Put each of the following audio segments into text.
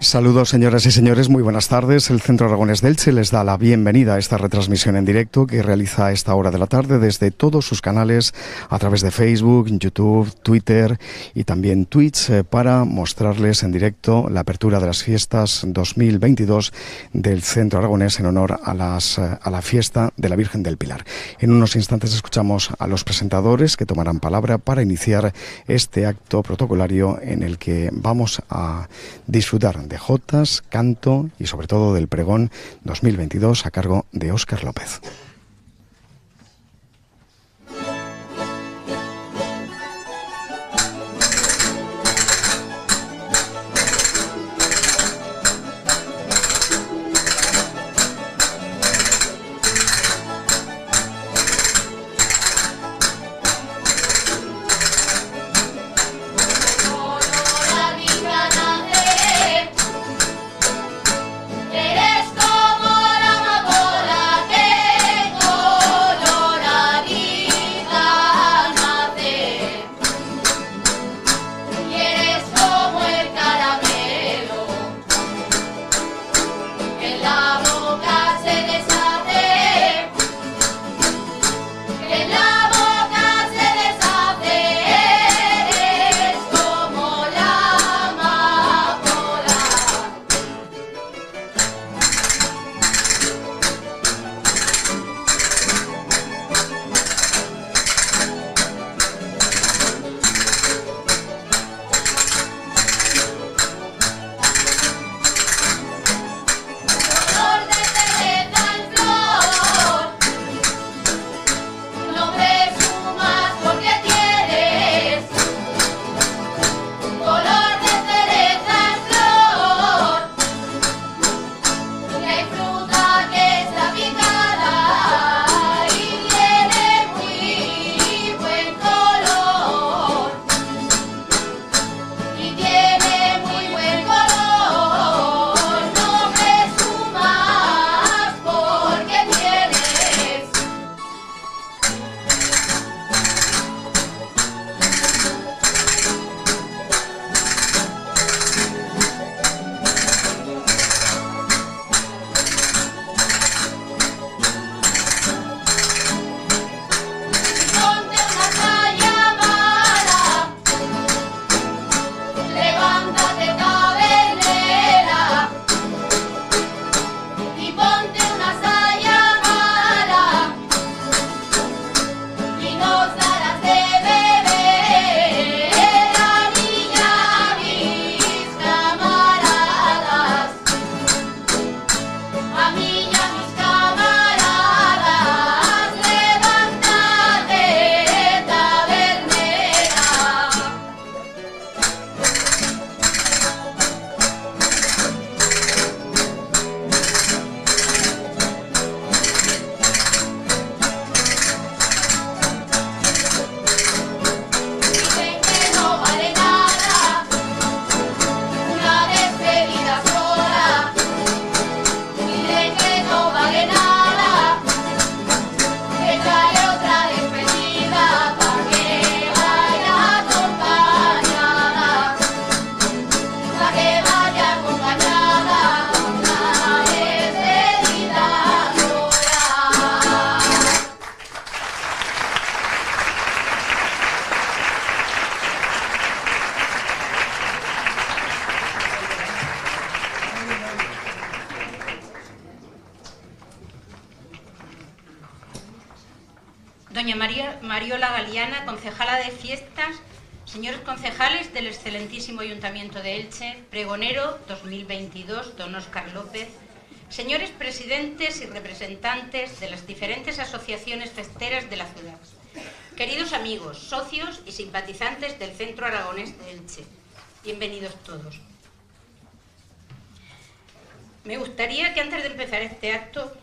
Saludos, señoras y señores, muy buenas tardes. El Centro Aragonés de Elche les da la bienvenida a esta retransmisión en directo que realiza a esta hora de la tarde desde todos sus canales a través de Facebook, YouTube, Twitter y también Twitch para mostrarles en directo la apertura de las fiestas 2022 del Centro Aragonés en honor a la fiesta de la Virgen del Pilar. En unos instantes escuchamos a los presentadores que tomarán palabra para iniciar este acto protocolario en el que vamos a disfrutar de jotas, canto y sobre todo del pregón 2022 a cargo de Óscar López. Doña Mariola Galiana, concejala de fiestas, señores concejales del excelentísimo Ayuntamiento de Elche, pregonero 2022, don Óscar López, señores presidentes y representantes de las diferentes asociaciones festeras de la ciudad, queridos amigos, socios y simpatizantes del Centro Aragonés de Elche, bienvenidos todos. Me gustaría que antes de empezar este acto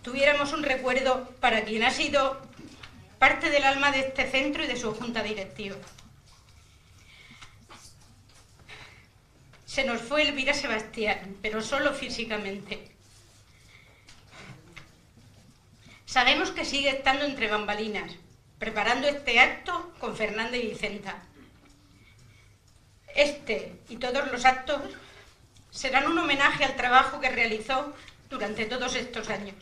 tuviéramos un recuerdo para quien ha sido parte del alma de este centro y de su junta directiva. Se nos fue Elvira Sebastián, pero solo físicamente. Sabemos que sigue estando entre bambalinas, preparando este acto con Fernanda y Vicenta. Este y todos los actos serán un homenaje al trabajo que realizó durante todos estos años.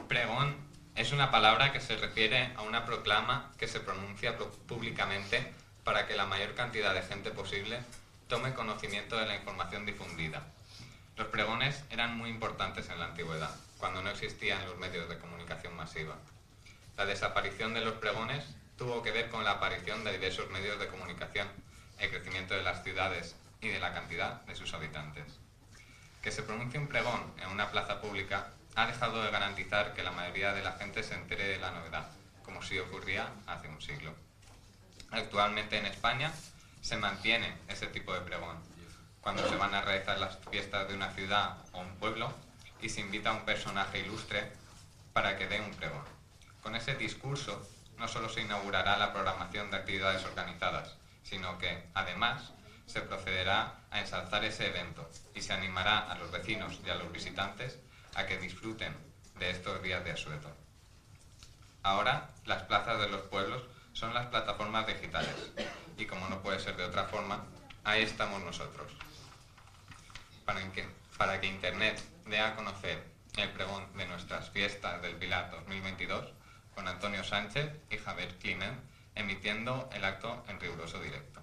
Pregón es una palabra que se refiere a una proclama que se pronuncia públicamente para que la mayor cantidad de gente posible tome conocimiento de la información difundida. Los pregones eran muy importantes en la antigüedad, cuando no existían los medios de comunicación masiva. La desaparición de los pregones tuvo que ver con la aparición de diversos medios de comunicación, el crecimiento de las ciudades y de la cantidad de sus habitantes. Que se pronuncie un pregón en una plaza pública ha dejado de garantizar que la mayoría de la gente se entere de la novedad, como sí ocurría hace un siglo. Actualmente en España se mantiene ese tipo de pregón, cuando se van a realizar las fiestas de una ciudad o un pueblo y se invita a un personaje ilustre para que dé un pregón. Con ese discurso no solo se inaugurará la programación de actividades organizadas, sino que, además, se procederá a ensalzar ese evento y se animará a los vecinos y a los visitantes a que disfruten de estos días de asueto. Ahora, las plazas de los pueblos son las plataformas digitales y, como no puede ser de otra forma, ahí estamos nosotros. Para que Internet dé a conocer el pregón de nuestras fiestas del Pilar 2022 con Antonio Sánchez y Javier Climent emitiendo el acto en riguroso directo.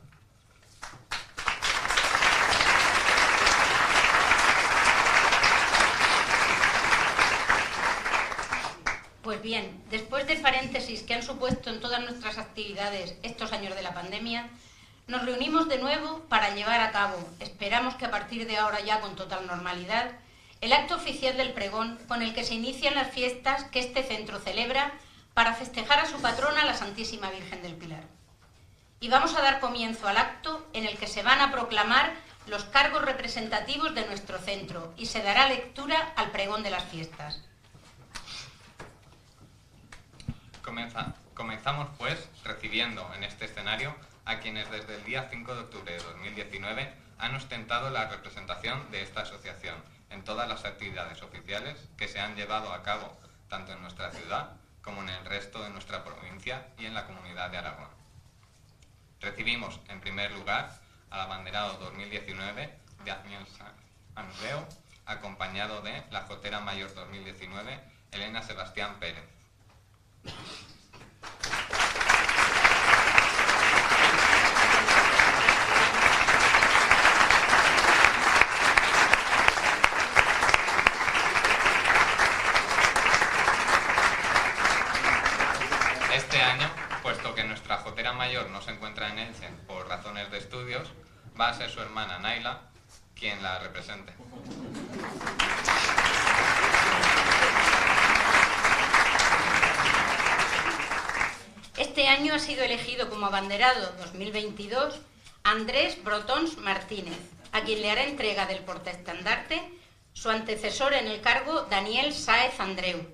Pues bien, después del paréntesis que han supuesto en todas nuestras actividades estos años de la pandemia, nos reunimos de nuevo para llevar a cabo, esperamos que a partir de ahora ya con total normalidad, el acto oficial del pregón con el que se inician las fiestas que este centro celebra para festejar a su patrona, la Santísima Virgen del Pilar. Y vamos a dar comienzo al acto en el que se van a proclamar los cargos representativos de nuestro centro y se dará lectura al pregón de las fiestas. Comenzamos, pues, recibiendo en este escenario a quienes desde el día 5 de octubre de 2019 han ostentado la representación de esta asociación en todas las actividades oficiales que se han llevado a cabo tanto en nuestra ciudad como en el resto de nuestra provincia y en la Comunidad de Aragón. Recibimos, en primer lugar, al abanderado 2019 de Daniel Andreu, acompañado de la Jotera Mayor 2019, Elena Sebastián Pérez. Este año, puesto que nuestra Jotera Mayor no se encuentra en Elche por razones de estudios, va a ser su hermana Naila quien la represente. Este año ha sido elegido como abanderado 2022 Andrés Brotons Martínez, a quien le hará entrega del portaestandarte su antecesor en el cargo, Daniel Sáez Andreu.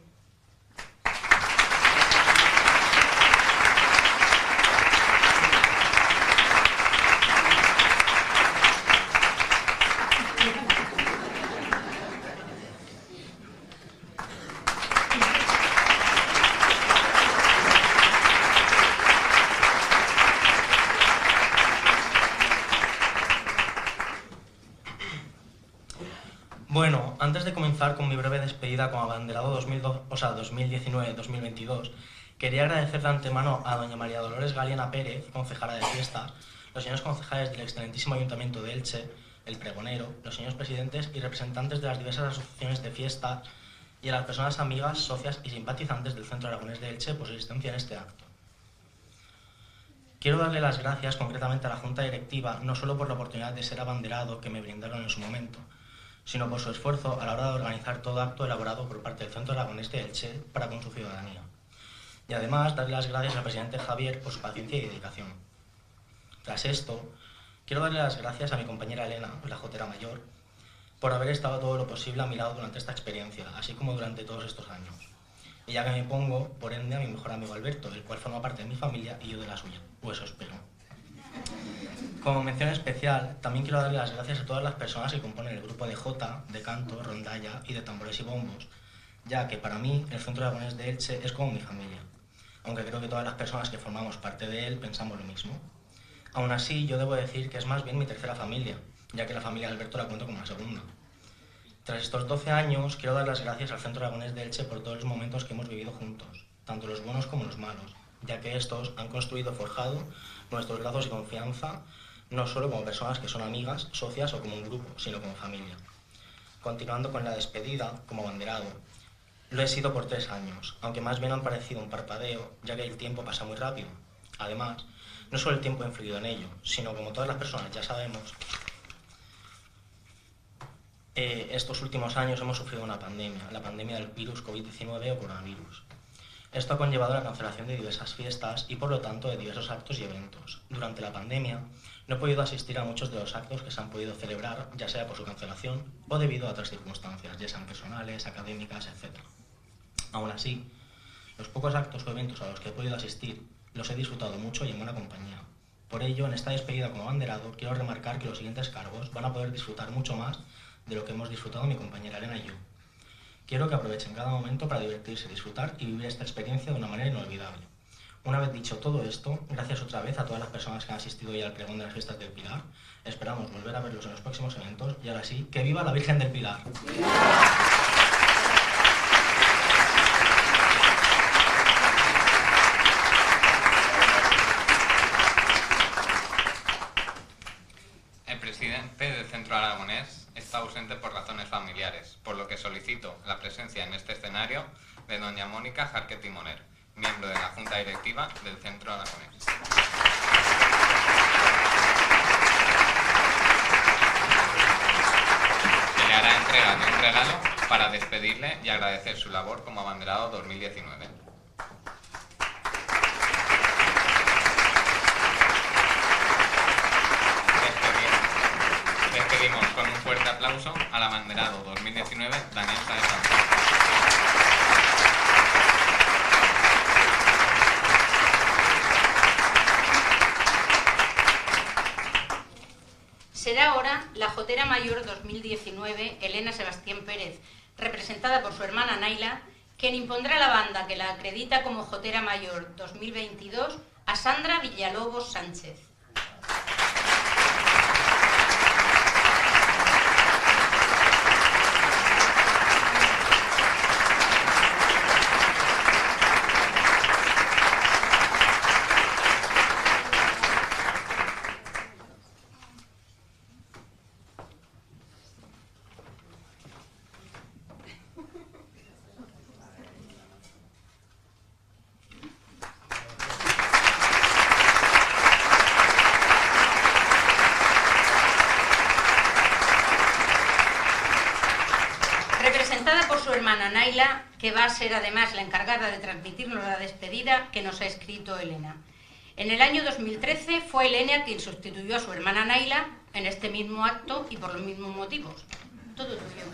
Bueno, antes de comenzar con mi breve despedida como abanderado 2019-2022, quería agradecer de antemano a doña María Dolores Galiana Pérez, concejala de fiestas, los señores concejales del excelentísimo Ayuntamiento de Elche, el pregonero, los señores presidentes y representantes de las diversas asociaciones de fiestas y a las personas amigas, socias y simpatizantes del Centro Aragonés de Elche por su asistencia en este acto. Quiero darle las gracias concretamente a la Junta Directiva, no solo por la oportunidad de ser abanderado que me brindaron en su momento, sino por su esfuerzo a la hora de organizar todo acto elaborado por parte del Centro Aragonés de Elche para con su ciudadanía. Y además, darle las gracias al presidente Javier por su paciencia y dedicación. Tras esto, quiero darle las gracias a mi compañera Elena, la Jotera Mayor, por haber estado todo lo posible a mi lado durante esta experiencia, así como durante todos estos años. Y ya que me pongo, por ende, a mi mejor amigo Alberto, el cual forma parte de mi familia y yo de la suya, o eso espero. Como mención especial, también quiero darle las gracias a todas las personas que componen el grupo de jota, de canto, rondalla y de tambores y bombos, ya que para mí el Centro Aragonés de Elche es como mi familia, aunque creo que todas las personas que formamos parte de él pensamos lo mismo. Aún así, yo debo decir que es más bien mi tercera familia, ya que la familia de Alberto la cuento como la segunda. Tras estos 12 años, quiero dar las gracias al Centro Aragonés de Elche por todos los momentos que hemos vivido juntos, tanto los buenos como los malos, ya que estos han construido, forjado nuestros lazos de confianza, no solo como personas que son amigas, socias o como un grupo, sino como familia. Continuando con la despedida, como abanderado, lo he sido por 3 años, aunque más bien han parecido un parpadeo, ya que el tiempo pasa muy rápido. Además, no solo el tiempo ha influido en ello, sino como todas las personas ya sabemos, estos últimos años hemos sufrido una pandemia, la pandemia del virus COVID-19 o coronavirus. Esto ha conllevado la cancelación de diversas fiestas y por lo tanto de diversos actos y eventos. Durante la pandemia no he podido asistir a muchos de los actos que se han podido celebrar, ya sea por su cancelación o debido a otras circunstancias, ya sean personales, académicas, etc. Aún así, los pocos actos o eventos a los que he podido asistir los he disfrutado mucho y en buena compañía. Por ello, en esta despedida como abanderado, quiero remarcar que los siguientes cargos van a poder disfrutar mucho más de lo que hemos disfrutado mi compañera Elena y yo. Quiero que aprovechen cada momento para divertirse, disfrutar y vivir esta experiencia de una manera inolvidable. Una vez dicho todo esto, gracias otra vez a todas las personas que han asistido hoy al pregón de las fiestas del Pilar. Esperamos volver a verlos en los próximos eventos y ahora sí, ¡que viva la Virgen del Pilar! El presidente del Centro Aragonés está ausente por razones familiares, por lo que solicito la presencia en este escenario de doña Mónica Jarque Timoner, miembro de la Junta Directiva del Centro Aragonés. Se le hará entrega de un regalo para despedirle y agradecer su labor como abanderado 2019. Despedimos con un fuerte aplauso al abanderado 2019, Daniel Sáenz Santos. Será ahora la Jotera Mayor 2019, Elena Sebastián Pérez, representada por su hermana Naila, quien impondrá la banda que la acredita como Jotera Mayor 2022 a Sandra Villalobos Sánchez. Representada por su hermana Naila, que va a ser además la encargada de transmitirnos la despedida que nos ha escrito Elena. En el año 2013 fue Elena quien sustituyó a su hermana Naila en este mismo acto y por los mismos motivos. Todo tuyo.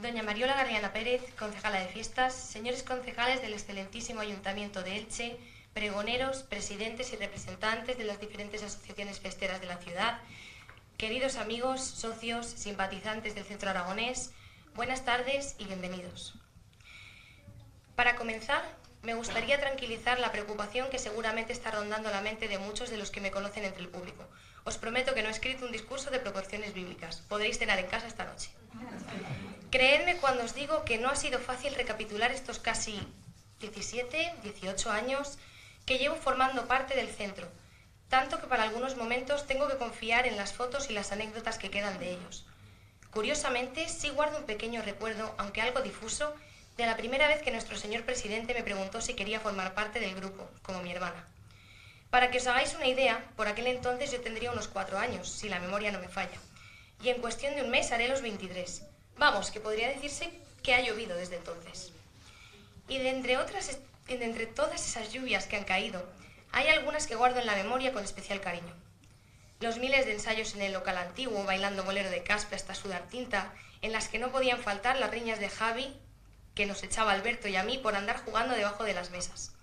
Doña Mariola Garriana Pérez, concejala de fiestas, señores concejales del excelentísimo Ayuntamiento de Elche, pregoneros, presidentes y representantes de las diferentes asociaciones festeras de la ciudad, queridos amigos, socios, simpatizantes del Centro Aragonés, buenas tardes y bienvenidos. Para comenzar, me gustaría tranquilizar la preocupación que seguramente está rondando la mente de muchos de los que me conocen entre el público. Os prometo que no he escrito un discurso de proporciones bíblicas. Podréis cenar en casa esta noche. Creedme cuando os digo que no ha sido fácil recapitular estos casi 17, 18 años que llevo formando parte del centro, tanto que para algunos momentos tengo que confiar en las fotos y las anécdotas que quedan de ellos. Curiosamente, sí guardo un pequeño recuerdo, aunque algo difuso, de la primera vez que nuestro señor presidente me preguntó si quería formar parte del grupo, como mi hermana. Para que os hagáis una idea, por aquel entonces yo tendría unos 4 años, si la memoria no me falla, y en cuestión de un mes haré los 23. Vamos, que podría decirse que ha llovido desde entonces. Y de entre todas esas lluvias que han caído, hay algunas que guardo en la memoria con especial cariño. Los miles de ensayos en el local antiguo, bailando bolero de Caspe hasta sudar tinta, en las que no podían faltar las riñas de Javi, que nos echaba Alberto y a mí por andar jugando debajo de las mesas.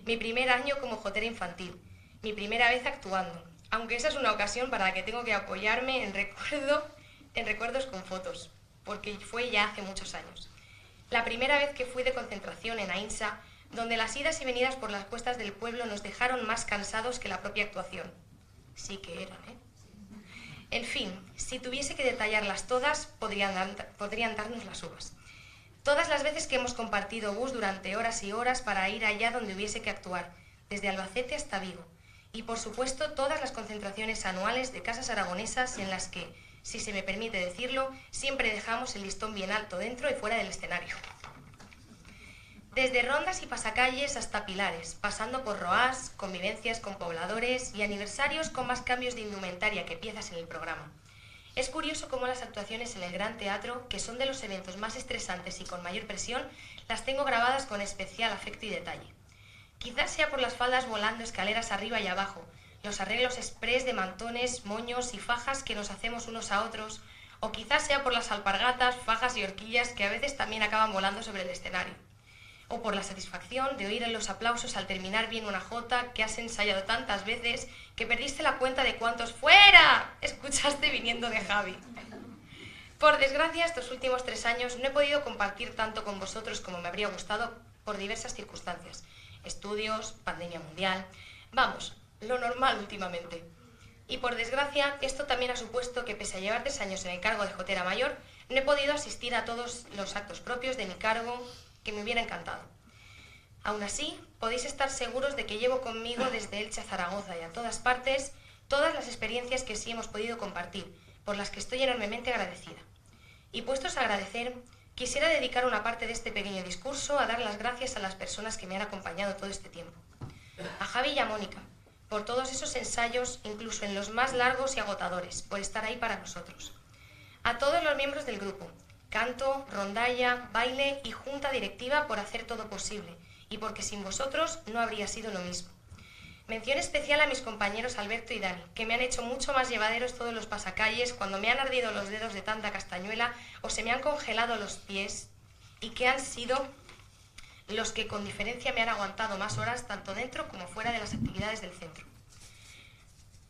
Mi primer año como jotera infantil, mi primera vez actuando, aunque esa es una ocasión para la que tengo que apoyarme en recuerdos con fotos, porque fue ya hace muchos años. La primera vez que fui de concentración en Ainsa, donde las idas y venidas por las cuestas del pueblo nos dejaron más cansados que la propia actuación. Sí que eran, ¿eh? En fin, si tuviese que detallarlas todas, podrían darnos las uvas. Todas las veces que hemos compartido bus durante horas y horas para ir allá donde hubiese que actuar, desde Albacete hasta Vigo. Y por supuesto todas las concentraciones anuales de casas aragonesas en las que, si se me permite decirlo, siempre dejamos el listón bien alto dentro y fuera del escenario. Desde rondas y pasacalles hasta pilares, pasando por roás, convivencias con pobladores y aniversarios con más cambios de indumentaria que piezas en el programa. Es curioso cómo las actuaciones en el Gran Teatro, que son de los eventos más estresantes y con mayor presión, las tengo grabadas con especial afecto y detalle. Quizás sea por las faldas volando escaleras arriba y abajo, los arreglos exprés de mantones, moños y fajas que nos hacemos unos a otros, o quizás sea por las alpargatas, fajas y horquillas que a veces también acaban volando sobre el escenario. O por la satisfacción de oír en los aplausos al terminar bien una jota que has ensayado tantas veces que perdiste la cuenta de cuántos ¡fuera! Escuchaste viniendo de Javi. Por desgracia, estos últimos 3 años no he podido compartir tanto con vosotros como me habría gustado por diversas circunstancias. Estudios, pandemia mundial, vamos, lo normal últimamente. Y por desgracia, esto también ha supuesto que pese a llevar 3 años en el cargo de jotera mayor, no he podido asistir a todos los actos propios de mi cargo, que me hubiera encantado. Aún así, podéis estar seguros de que llevo conmigo desde Elche a Zaragoza y a todas partes todas las experiencias que sí hemos podido compartir, por las que estoy enormemente agradecida. Y puestos a agradecer, quisiera dedicar una parte de este pequeño discurso a dar las gracias a las personas que me han acompañado todo este tiempo. A Javi y a Mónica, por todos esos ensayos, incluso en los más largos y agotadores, por estar ahí para nosotros. A todos los miembros del grupo, canto, rondalla, baile y junta directiva por hacer todo posible, y porque sin vosotros no habría sido lo mismo. Mención especial a mis compañeros Alberto y Dani, que me han hecho mucho más llevaderos todos los pasacalles cuando me han ardido los dedos de tanta castañuela o se me han congelado los pies, y que han sido los que con diferencia me han aguantado más horas tanto dentro como fuera de las actividades del centro.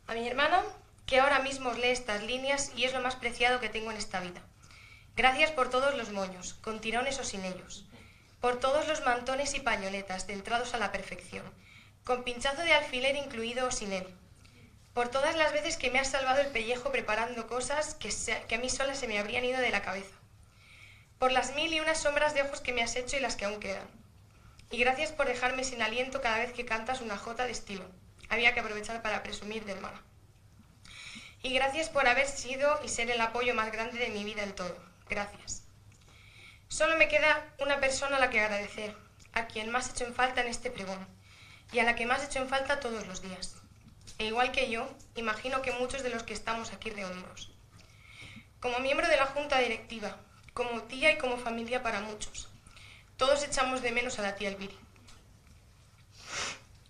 A mi hermano, que ahora mismo os lee estas líneas y es lo más preciado que tengo en esta vida. Gracias por todos los moños, con tirones o sin ellos, por todos los mantones y pañoletas centrados a la perfección, con pinchazo de alfiler incluido o sin él, por todas las veces que me has salvado el pellejo preparando cosas que a mí sola se me habrían ido de la cabeza, por las 1001 sombras de ojos que me has hecho y las que aún quedan. Y gracias por dejarme sin aliento cada vez que cantas una jota de estilo. Había que aprovechar para presumir de hermana. Y gracias por haber sido y ser el apoyo más grande de mi vida en todo. Gracias. Solo me queda una persona a la que agradecer, a quien más he hecho en falta en este pregón, y a la que más he hecho en falta todos los días. E igual que yo, imagino que muchos de los que estamos aquí reunidos. Como miembro de la Junta Directiva, como tía y como familia para muchos, todos echamos de menos a la tía Elviri.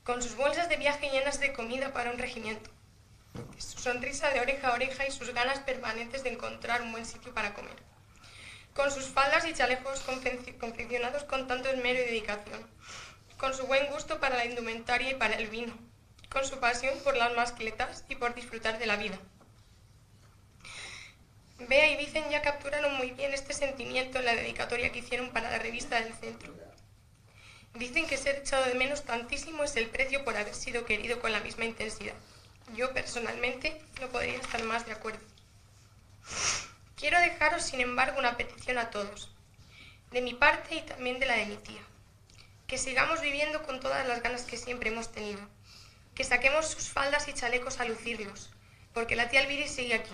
Con sus bolsas de viaje llenas de comida para un regimiento, su sonrisa de oreja a oreja y sus ganas permanentes de encontrar un buen sitio para comer. Con sus faldas y chalecos confeccionados con tanto esmero y dedicación, con su buen gusto para la indumentaria y para el vino, con su pasión por las mascletas y por disfrutar de la vida. Bea y Vicen ya capturaron muy bien este sentimiento en la dedicatoria que hicieron para la revista del centro. Dicen que ser echado de menos tantísimo es el precio por haber sido querido con la misma intensidad. Yo, personalmente, no podría estar más de acuerdo. Quiero dejaros, sin embargo, una petición a todos, de mi parte y también de la de mi tía. Que sigamos viviendo con todas las ganas que siempre hemos tenido. Que saquemos sus faldas y chalecos a lucirlos, porque la tía Elviri sigue aquí.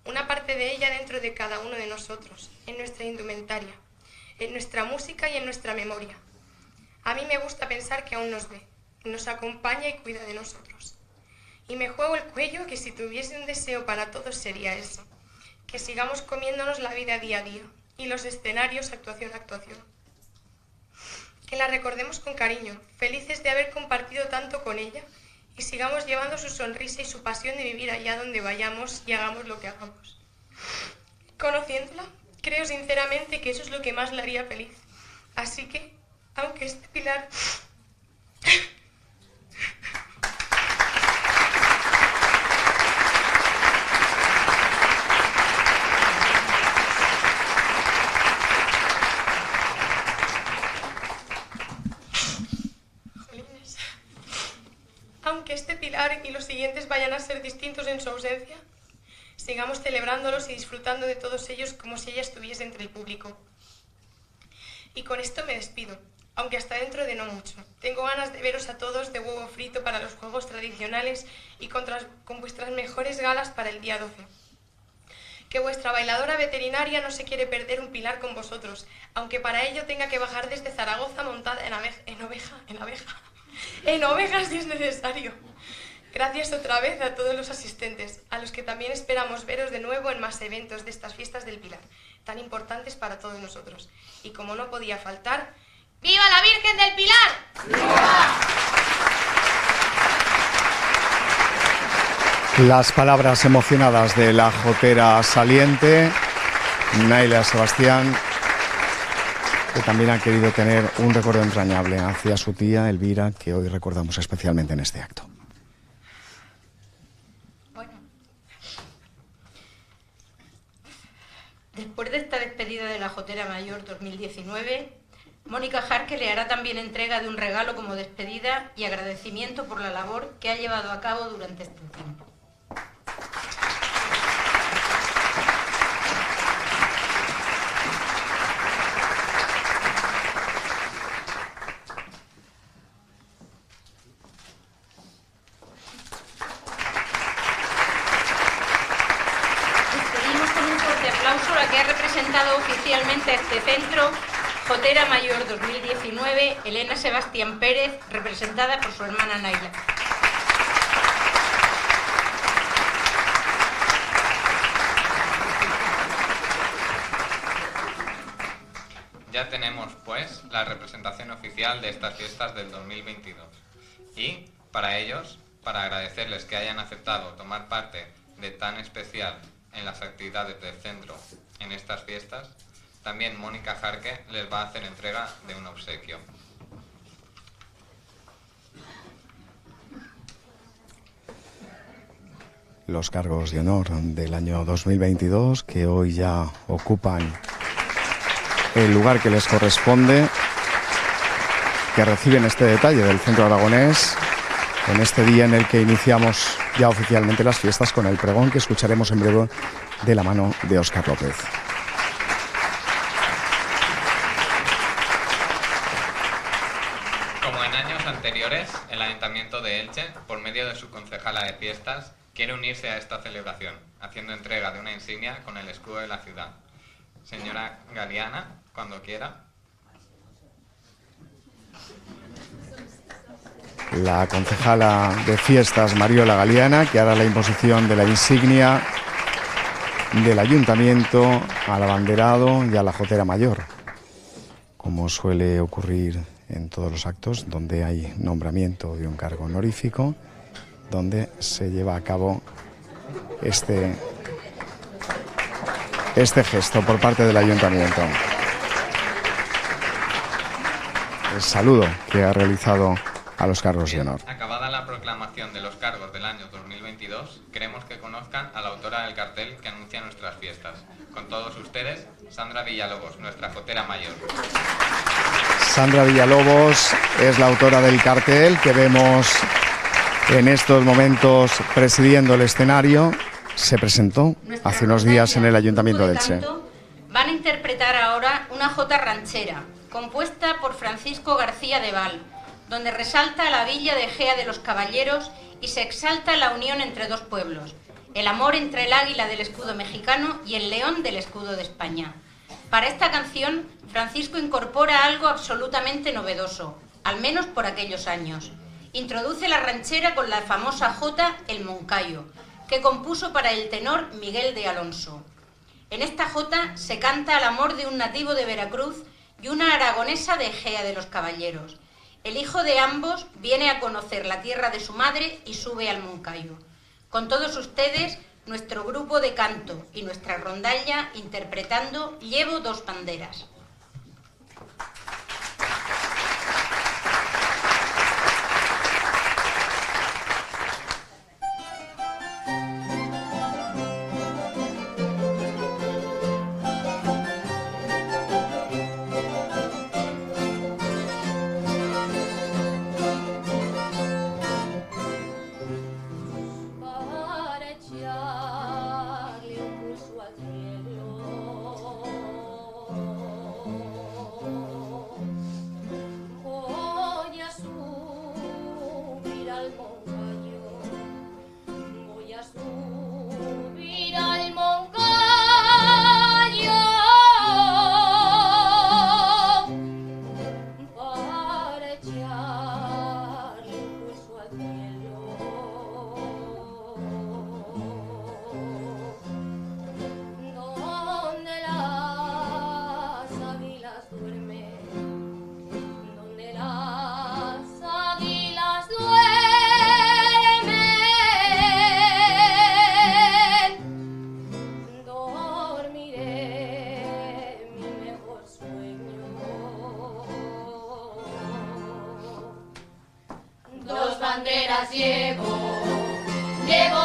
Una parte de ella dentro de cada uno de nosotros, en nuestra indumentaria, en nuestra música y en nuestra memoria. A mí me gusta pensar que aún nos ve, nos acompaña y cuida de nosotros. Y me juego el cuello que si tuviese un deseo para todos sería ese. Que sigamos comiéndonos la vida día a día y los escenarios actuación a actuación. Que la recordemos con cariño, felices de haber compartido tanto con ella y sigamos llevando su sonrisa y su pasión de vivir allá donde vayamos y hagamos lo que hagamos. Conociéndola, creo sinceramente que eso es lo que más la haría feliz. Así que, aunque este pilar... Aunque este pilar y los siguientes vayan a ser distintos en su ausencia, sigamos celebrándolos y disfrutando de todos ellos como si ella estuviese entre el público. Y con esto me despido, aunque hasta dentro de no mucho. Tengo ganas de veros a todos de huevo frito para los juegos tradicionales y con vuestras mejores galas para el día 12. Que vuestra bailadora veterinaria no se quiere perder un pilar con vosotros, aunque para ello tenga que bajar desde Zaragoza montada en ovejas si es necesario. Gracias otra vez a todos los asistentes, a los que también esperamos veros de nuevo en más eventos de estas fiestas del Pilar, tan importantes para todos nosotros. Y como no podía faltar, ¡viva la Virgen del Pilar! ¡Viva! Las palabras emocionadas de la jotera saliente, Naila Sebastián, que también ha querido tener un recuerdo entrañable hacia su tía Elvira, que hoy recordamos especialmente en este acto. Bueno, después de esta despedida de la Jotera Mayor 2019, Mónica Jarque le hará también entrega de un regalo como despedida y agradecimiento por la labor que ha llevado a cabo durante este tiempo. Oficialmente este centro, Jotera Mayor 2019, Elena Sebastián Pérez, representada por su hermana Naila. Ya tenemos, pues, la representación oficial de estas fiestas del 2022. Y, para ellos, para agradecerles que hayan aceptado tomar parte de tan especial en las actividades del centro en estas fiestas, también Mónica Jarque les va a hacer entrega de un obsequio. Los cargos de honor del año 2022, que hoy ya ocupan el lugar que les corresponde, que reciben este detalle del Centro Aragonés en este día en el que iniciamos ya oficialmente las fiestas con el pregón que escucharemos en breve de la mano de Óscar López. Como en años anteriores, el Ayuntamiento de Elche, por medio de su concejala de fiestas, quiere unirse a esta celebración, haciendo entrega de una insignia con el escudo de la ciudad. Señora Galiana, cuando quiera. La concejala de fiestas, Mariola Galiana, que hará la imposición de la insignia del Ayuntamiento al abanderado y a la Jotera Mayor, como suele ocurrir en todos los actos donde hay nombramiento de un cargo honorífico, donde se lleva a cabo este gesto por parte del Ayuntamiento. El saludo que ha realizado a los cargos de honor. Acabada la proclamación de los cargos del año 2022, queremos que conozcan a la autora del cartel que anuncia nuestras fiestas. Con todos ustedes, Sandra Villalobos, nuestra Jotera Mayor. Sandra Villalobos es la autora del cartel que vemos en estos momentos presidiendo el escenario. Se presentó hace unos días en el Ayuntamiento de Elche. Van a interpretar ahora una jota ranchera, compuesta por Francisco García de Val, donde resalta la villa de Gea de los Caballeros y se exalta la unión entre dos pueblos, el amor entre el águila del escudo mexicano y el león del escudo de España. Para esta canción, Francisco incorpora algo absolutamente novedoso, al menos por aquellos años. Introduce la ranchera con la famosa jota El Moncayo, que compuso para el tenor Miguel de Alonso. En esta jota se canta al amor de un nativo de Veracruz y una aragonesa de Gea de los Caballeros. El hijo de ambos viene a conocer la tierra de su madre y sube al Moncayo. Con todos ustedes, nuestro grupo de canto y nuestra rondalla interpretando Llevo dos banderas. Llevo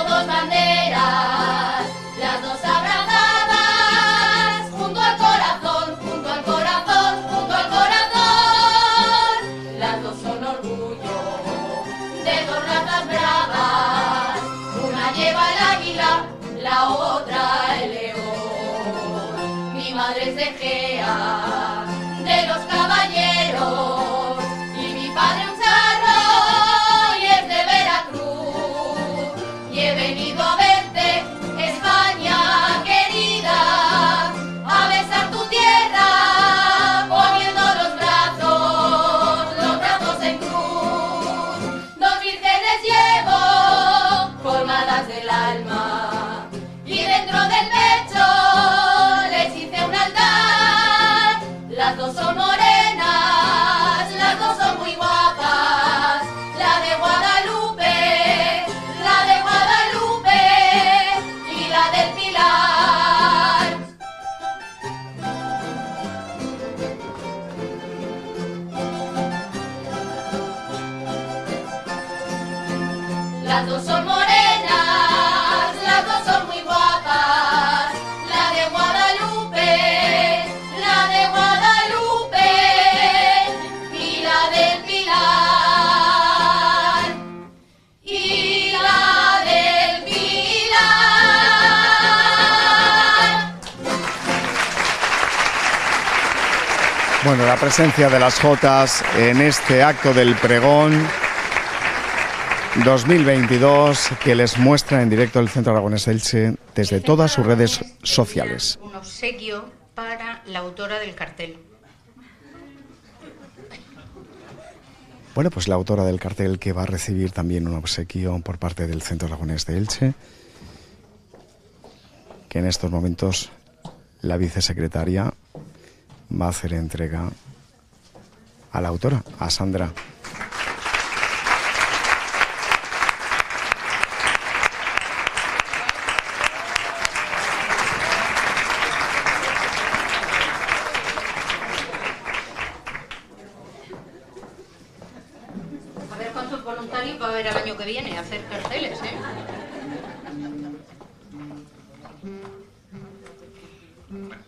dos banderas, las dos abrazadas, junto al corazón, junto al corazón, junto al corazón. Las dos son orgullo de dos razas bravas, una lleva el águila, la otra el león. Mi madre es de Gea, de los caballeros, y mi padre un charro y es de Veracruz. Y he venido a verte, España querida, a besar tu tierra, poniendo los brazos en cruz. Dos vírgenes llevo, formadas del alma, y dentro del pecho les hice un altar. Las dos son morenas, las dos son muy guapas, la de Guadalupe y la del Pilar. Las dos son morenas, las dos son muy guapas, la de Guadalupe y la del Pilar. Y la del Pilar. Bueno, la presencia de las Jotas en este acto del pregón 2022 que les muestra en directo el Centro Aragonés de Elche desde todas sus redes sociales. Un obsequio para la autora del cartel. Bueno, pues la autora del cartel que va a recibir también un obsequio por parte del Centro Aragonés de Elche, que en estos momentos la vicesecretaria va a hacer entrega a la autora, a Sandra. A ver cuántos voluntarios va a haber el año que viene a hacer carteles, ¿eh?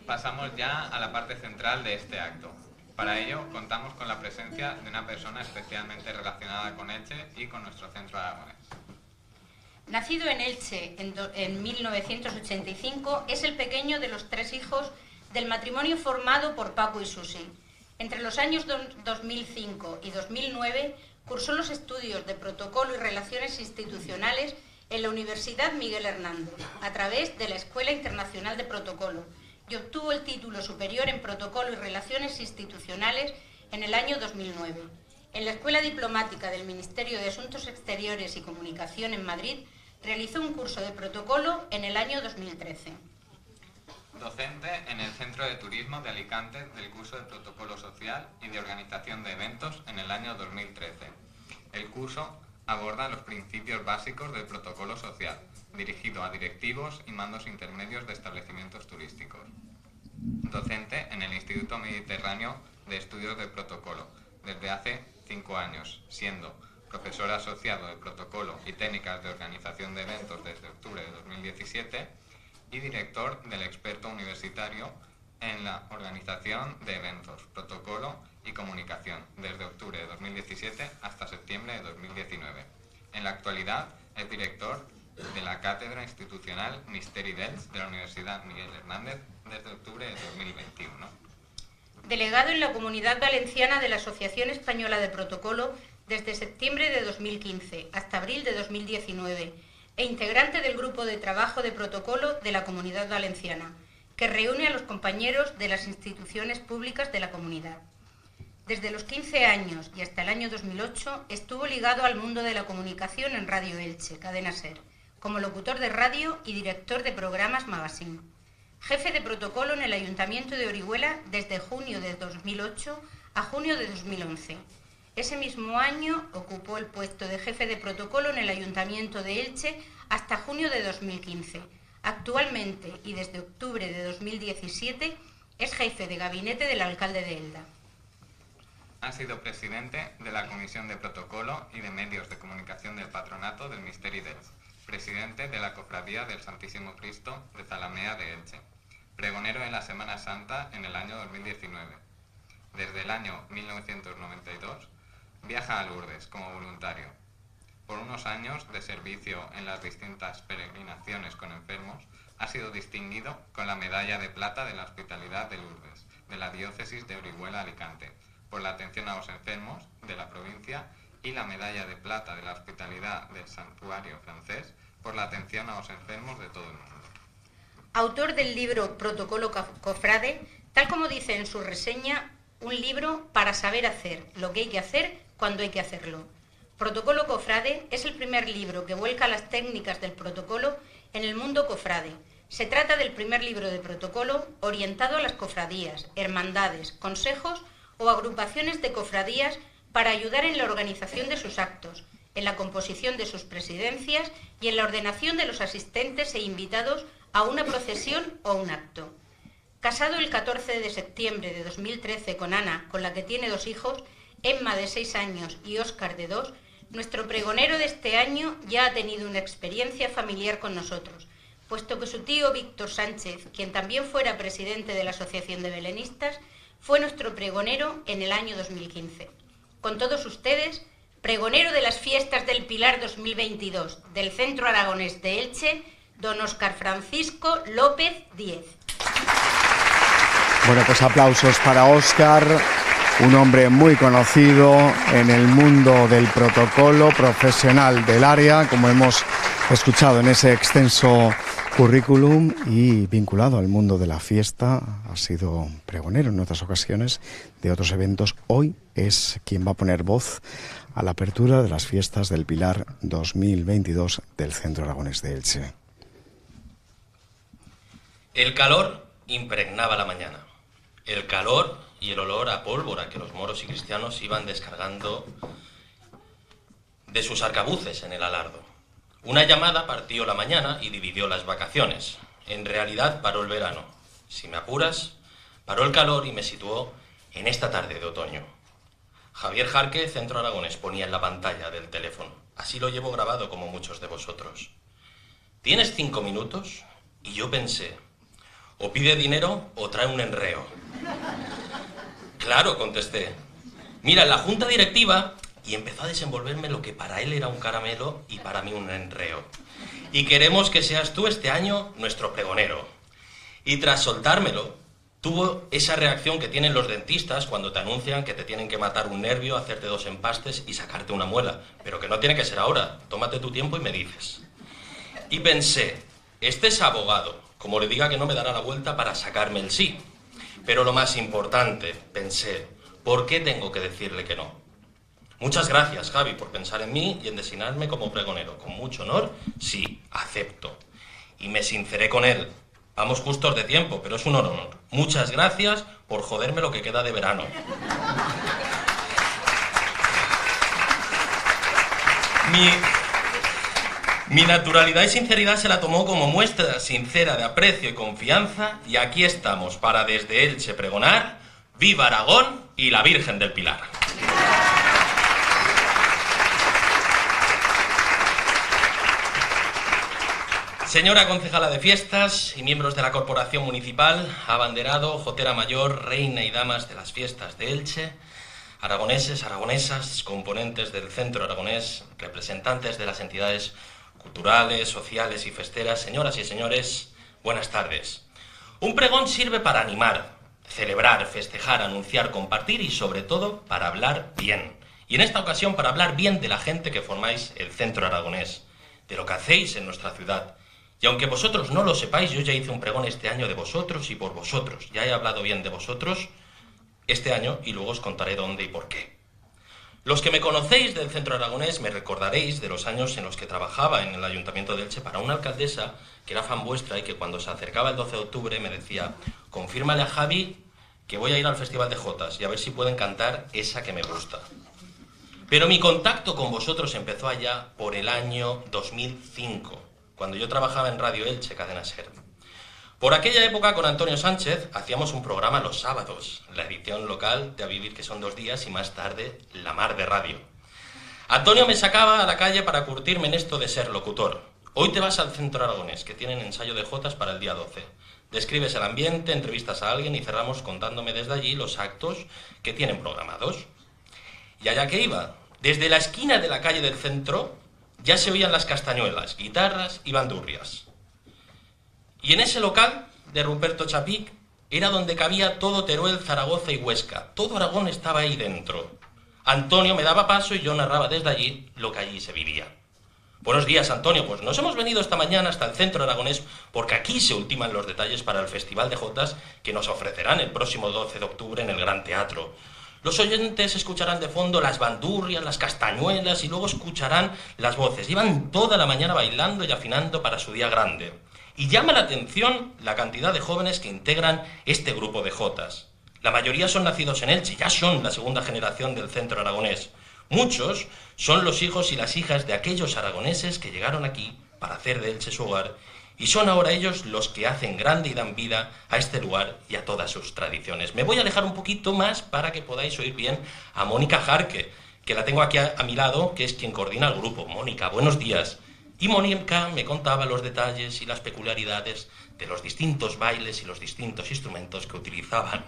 Pasamos ya a la parte central de este acto. Para ello, contamos con la presencia de una persona especialmente relacionada con Elche y con nuestro Centro Aragonés. Nacido en Elche en 1985, es el pequeño de los 3 hijos del matrimonio formado por Paco y Susi. Entre los años 2005 y 2009, cursó los estudios de Protocolo y Relaciones Institucionales en la Universidad Miguel Hernández, a través de la Escuela Internacional de Protocolo, y obtuvo el título superior en Protocolo y Relaciones Institucionales en el año 2009. En la Escuela Diplomática del Ministerio de Asuntos Exteriores y Comunicación en Madrid, realizó un curso de protocolo en el año 2013. Docente en el Centro de Turismo de Alicante del curso de Protocolo Social y de Organización de Eventos en el año 2013. El curso aborda los principios básicos del protocolo social, dirigido a directivos y mandos intermedios de establecimientos turísticos. Docente en el Instituto Mediterráneo de Estudios de Protocolo desde hace 5 años, siendo profesor asociado de Protocolo y Técnicas de Organización de Eventos desde octubre de 2017 y director del experto universitario en la organización de eventos, protocolo y comunicación desde octubre de 2017 hasta septiembre de 2019. En la actualidad es director de la Cátedra Institucional Misteri d'Elx de la Universidad Miguel Hernández desde octubre de 2021. Delegado en la Comunidad Valenciana de la Asociación Española de Protocolo desde septiembre de 2015 hasta abril de 2019 e integrante del Grupo de Trabajo de Protocolo de la Comunidad Valenciana, que reúne a los compañeros de las instituciones públicas de la comunidad. Desde los 15 años y hasta el año 2008 estuvo ligado al mundo de la comunicación en Radio Elche, Cadena Ser, como locutor de radio y director de programas Magazine. Jefe de protocolo en el Ayuntamiento de Orihuela desde junio de 2008 a junio de 2011. Ese mismo año ocupó el puesto de jefe de protocolo en el Ayuntamiento de Elche hasta junio de 2015. Actualmente y desde octubre de 2017 es jefe de gabinete del alcalde de Elda. Ha sido presidente de la Comisión de Protocolo y de Medios de Comunicación del Patronato del Misteri d'Elx, presidente de la Cofradía del Santísimo Cristo de Zalamea de Elche, pregonero en la Semana Santa en el año 2019. Desde el año 1992 viaja a Lourdes como voluntario. Por unos años de servicio en las distintas peregrinaciones con enfermos, ha sido distinguido con la Medalla de Plata de la Hospitalidad de Lourdes, de la Diócesis de Orihuela-Alicante, por la atención a los enfermos de la provincia, y la Medalla de Plata de la Hospitalidad del Santuario Francés, por la atención a los enfermos de todo el mundo. Autor del libro Protocolo Cofrade, tal como dice en su reseña, un libro para saber hacer lo que hay que hacer cuando hay que hacerlo. Protocolo Cofrade es el primer libro que vuelca las técnicas del protocolo en el mundo cofrade. Se trata del primer libro de protocolo orientado a las cofradías, hermandades, consejos o agrupaciones de cofradías para ayudar en la organización de sus actos, en la composición de sus presidencias y en la ordenación de los asistentes e invitados a una procesión o un acto. Casado el 14 de septiembre de 2013 con Ana, con la que tiene 2 hijos, Emma de 6 años y Óscar de 2, nuestro pregonero de este año ya ha tenido una experiencia familiar con nosotros, puesto que su tío Víctor Sánchez, quien también fuera presidente de la Asociación de Belenistas, fue nuestro pregonero en el año 2015. Con todos ustedes, pregonero de las Fiestas del Pilar 2022 del Centro Aragonés de Elche, don Óscar Francisco López Díez. Bueno, pues aplausos para Óscar, un hombre muy conocido en el mundo del protocolo, profesional del área, como hemos escuchado en ese extenso currículum, y vinculado al mundo de la fiesta. Ha sido pregonero en otras ocasiones de otros eventos. Hoy es quien va a poner voz a la apertura de las Fiestas del Pilar 2022 del Centro Aragonés de Elche. El calor impregnaba la mañana. El calor y el olor a pólvora que los moros y cristianos iban descargando de sus arcabuces en el alardo. Una llamada partió la mañana y dividió las vacaciones. En realidad paró el verano. Si me apuras, paró el calor y me situó en esta tarde de otoño. Javier Jarque, Centro Aragonés, ponía en la pantalla del teléfono. Así lo llevo grabado como muchos de vosotros. ¿Tienes 5 minutos? Y yo pensé, o pide dinero o trae un enreo. Claro, contesté. Mira, en la junta directiva... Y empezó a desenvolverme lo que para él era un caramelo y para mí un enreo. Y queremos que seas tú este año nuestro pregonero. Y tras soltármelo, tuvo esa reacción que tienen los dentistas cuando te anuncian que te tienen que matar un nervio, hacerte 2 empastes y sacarte una muela. Pero que no tiene que ser ahora. Tómate tu tiempo y me dices. Y pensé, este es abogado. Como le diga que no, me dará la vuelta para sacarme el sí. Pero lo más importante, pensé, ¿por qué tengo que decirle que no? Muchas gracias, Javi, por pensar en mí y en designarme como pregonero. Con mucho honor, sí, acepto. Y me sinceré con él. Vamos justos de tiempo, pero es un honor. Muchas gracias por joderme lo que queda de verano. Mi naturalidad y sinceridad se la tomó como muestra sincera de aprecio y confianza, y aquí estamos para desde Elche pregonar ¡Viva Aragón y la Virgen del Pilar! Señora concejala de fiestas y miembros de la corporación municipal, abanderado, jotera mayor, reina y damas de las fiestas de Elche, aragoneses, aragonesas, componentes del Centro Aragonés, representantes de las entidades culturales, sociales y festeras, señoras y señores, buenas tardes. Un pregón sirve para animar, celebrar, festejar, anunciar, compartir y sobre todo para hablar bien. Y en esta ocasión para hablar bien de la gente que formáis el Centro Aragonés, de lo que hacéis en nuestra ciudad. Y aunque vosotros no lo sepáis, yo ya hice un pregón este año de vosotros y por vosotros. Ya he hablado bien de vosotros este año y luego os contaré dónde y por qué. Los que me conocéis del Centro Aragonés me recordaréis de los años en los que trabajaba en el Ayuntamiento de Elche para una alcaldesa que era fan vuestra y que cuando se acercaba el 12 de octubre me decía: confírmale a Javi que voy a ir al Festival de Jotas y a ver si pueden cantar esa que me gusta. Pero mi contacto con vosotros empezó allá por el año 2005, cuando yo trabajaba en Radio Elche, Cadena SER. Por aquella época con Antonio Sánchez hacíamos un programa los sábados, la edición local de A Vivir, que son 2 días, y más tarde La Mar de Radio. Antonio me sacaba a la calle para curtirme en esto de ser locutor. Hoy te vas al Centro Aragonés, que tienen ensayo de jotas para el día 12. Describes el ambiente, entrevistas a alguien y cerramos contándome desde allí los actos que tienen programados. Y allá que iba, desde la esquina de la calle del centro ya se oían las castañuelas, guitarras y bandurrias. Y en ese local de Ruperto Chapic era donde cabía todo Teruel, Zaragoza y Huesca. Todo Aragón estaba ahí dentro. Antonio me daba paso y yo narraba desde allí lo que allí se vivía. Buenos días, Antonio. Pues nos hemos venido esta mañana hasta el Centro Aragonés porque aquí se ultiman los detalles para el Festival de Jotas que nos ofrecerán el próximo 12 de octubre en el Gran Teatro. Los oyentes escucharán de fondo las bandurrias, las castañuelas y luego escucharán las voces. Llevan toda la mañana bailando y afinando para su día grande. Y llama la atención la cantidad de jóvenes que integran este grupo de jotas. La mayoría son nacidos en Elche, ya son la segunda generación del Centro Aragonés. Muchos son los hijos y las hijas de aquellos aragoneses que llegaron aquí para hacer de Elche su hogar y son ahora ellos los que hacen grande y dan vida a este lugar y a todas sus tradiciones. Me voy a alejar un poquito más para que podáis oír bien a Mónica Jarque, que la tengo aquí a mi lado, que es quien coordina el grupo. Mónica, buenos días. Y Mónica me contaba los detalles y las peculiaridades de los distintos bailes y los distintos instrumentos que utilizaban.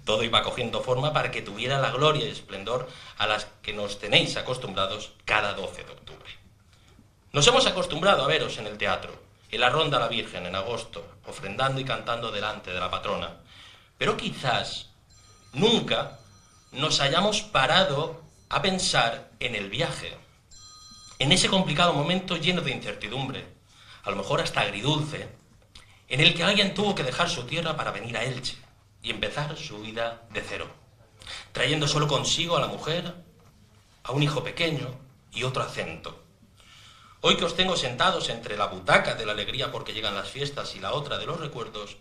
Todo iba cogiendo forma para que tuviera la gloria y esplendor a las que nos tenéis acostumbrados cada 12 de octubre. Nos hemos acostumbrado a veros en el teatro, en la Ronda a la Virgen en agosto, ofrendando y cantando delante de la patrona. Pero quizás nunca nos hayamos parado a pensar en el viaje, en ese complicado momento lleno de incertidumbre, a lo mejor hasta agridulce, en el que alguien tuvo que dejar su tierra para venir a Elche y empezar su vida de cero, trayendo solo consigo a la mujer, a un hijo pequeño y otro acento. Hoy que os tengo sentados entre la butaca de la alegría porque llegan las fiestas y la otra de los recuerdos,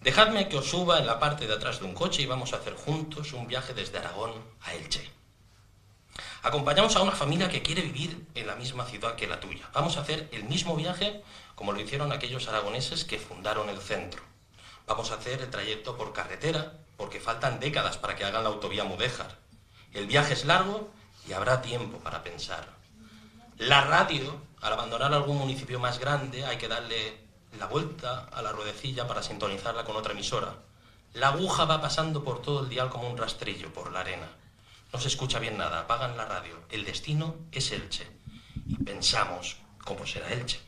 dejadme que os suba en la parte de atrás de un coche y vamos a hacer juntos un viaje desde Aragón a Elche. Acompañamos a una familia que quiere vivir en la misma ciudad que la tuya. Vamos a hacer el mismo viaje como lo hicieron aquellos aragoneses que fundaron el centro. Vamos a hacer el trayecto por carretera porque faltan décadas para que hagan la autovía Mudéjar. El viaje es largo y habrá tiempo para pensar. La radio, al abandonar algún municipio más grande, hay que darle la vuelta a la ruedecilla para sintonizarla con otra emisora. La aguja va pasando por todo el dial como un rastrillo por la arena. No se escucha bien nada, apagan la radio. El destino es Elche. Y pensamos cómo será Elche.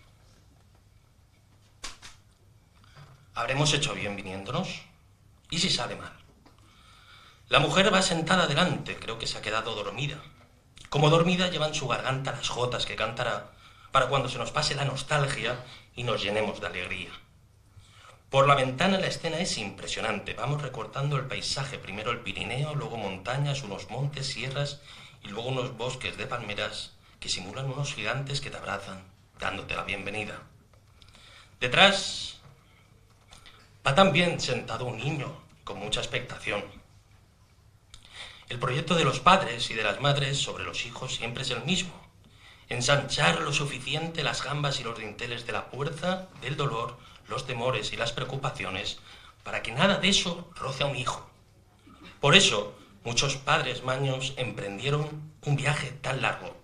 ¿Habremos hecho bien viniéndonos? ¿Y si sale mal? La mujer va sentada delante, creo que se ha quedado dormida. Como dormida lleva en su garganta las jotas que cantará para cuando se nos pase la nostalgia y nos llenemos de alegría. Por la ventana la escena es impresionante. Vamos recortando el paisaje, primero el Pirineo, luego montañas, unos montes, sierras y luego unos bosques de palmeras que simulan unos gigantes que te abrazan, dándote la bienvenida. Detrás va también sentado un niño con mucha expectación. El proyecto de los padres y de las madres sobre los hijos siempre es el mismo. Ensanchar lo suficiente las gambas y los dinteles de la fuerza, del dolor, los temores y las preocupaciones, para que nada de eso roce a un hijo. Por eso, muchos padres maños emprendieron un viaje tan largo,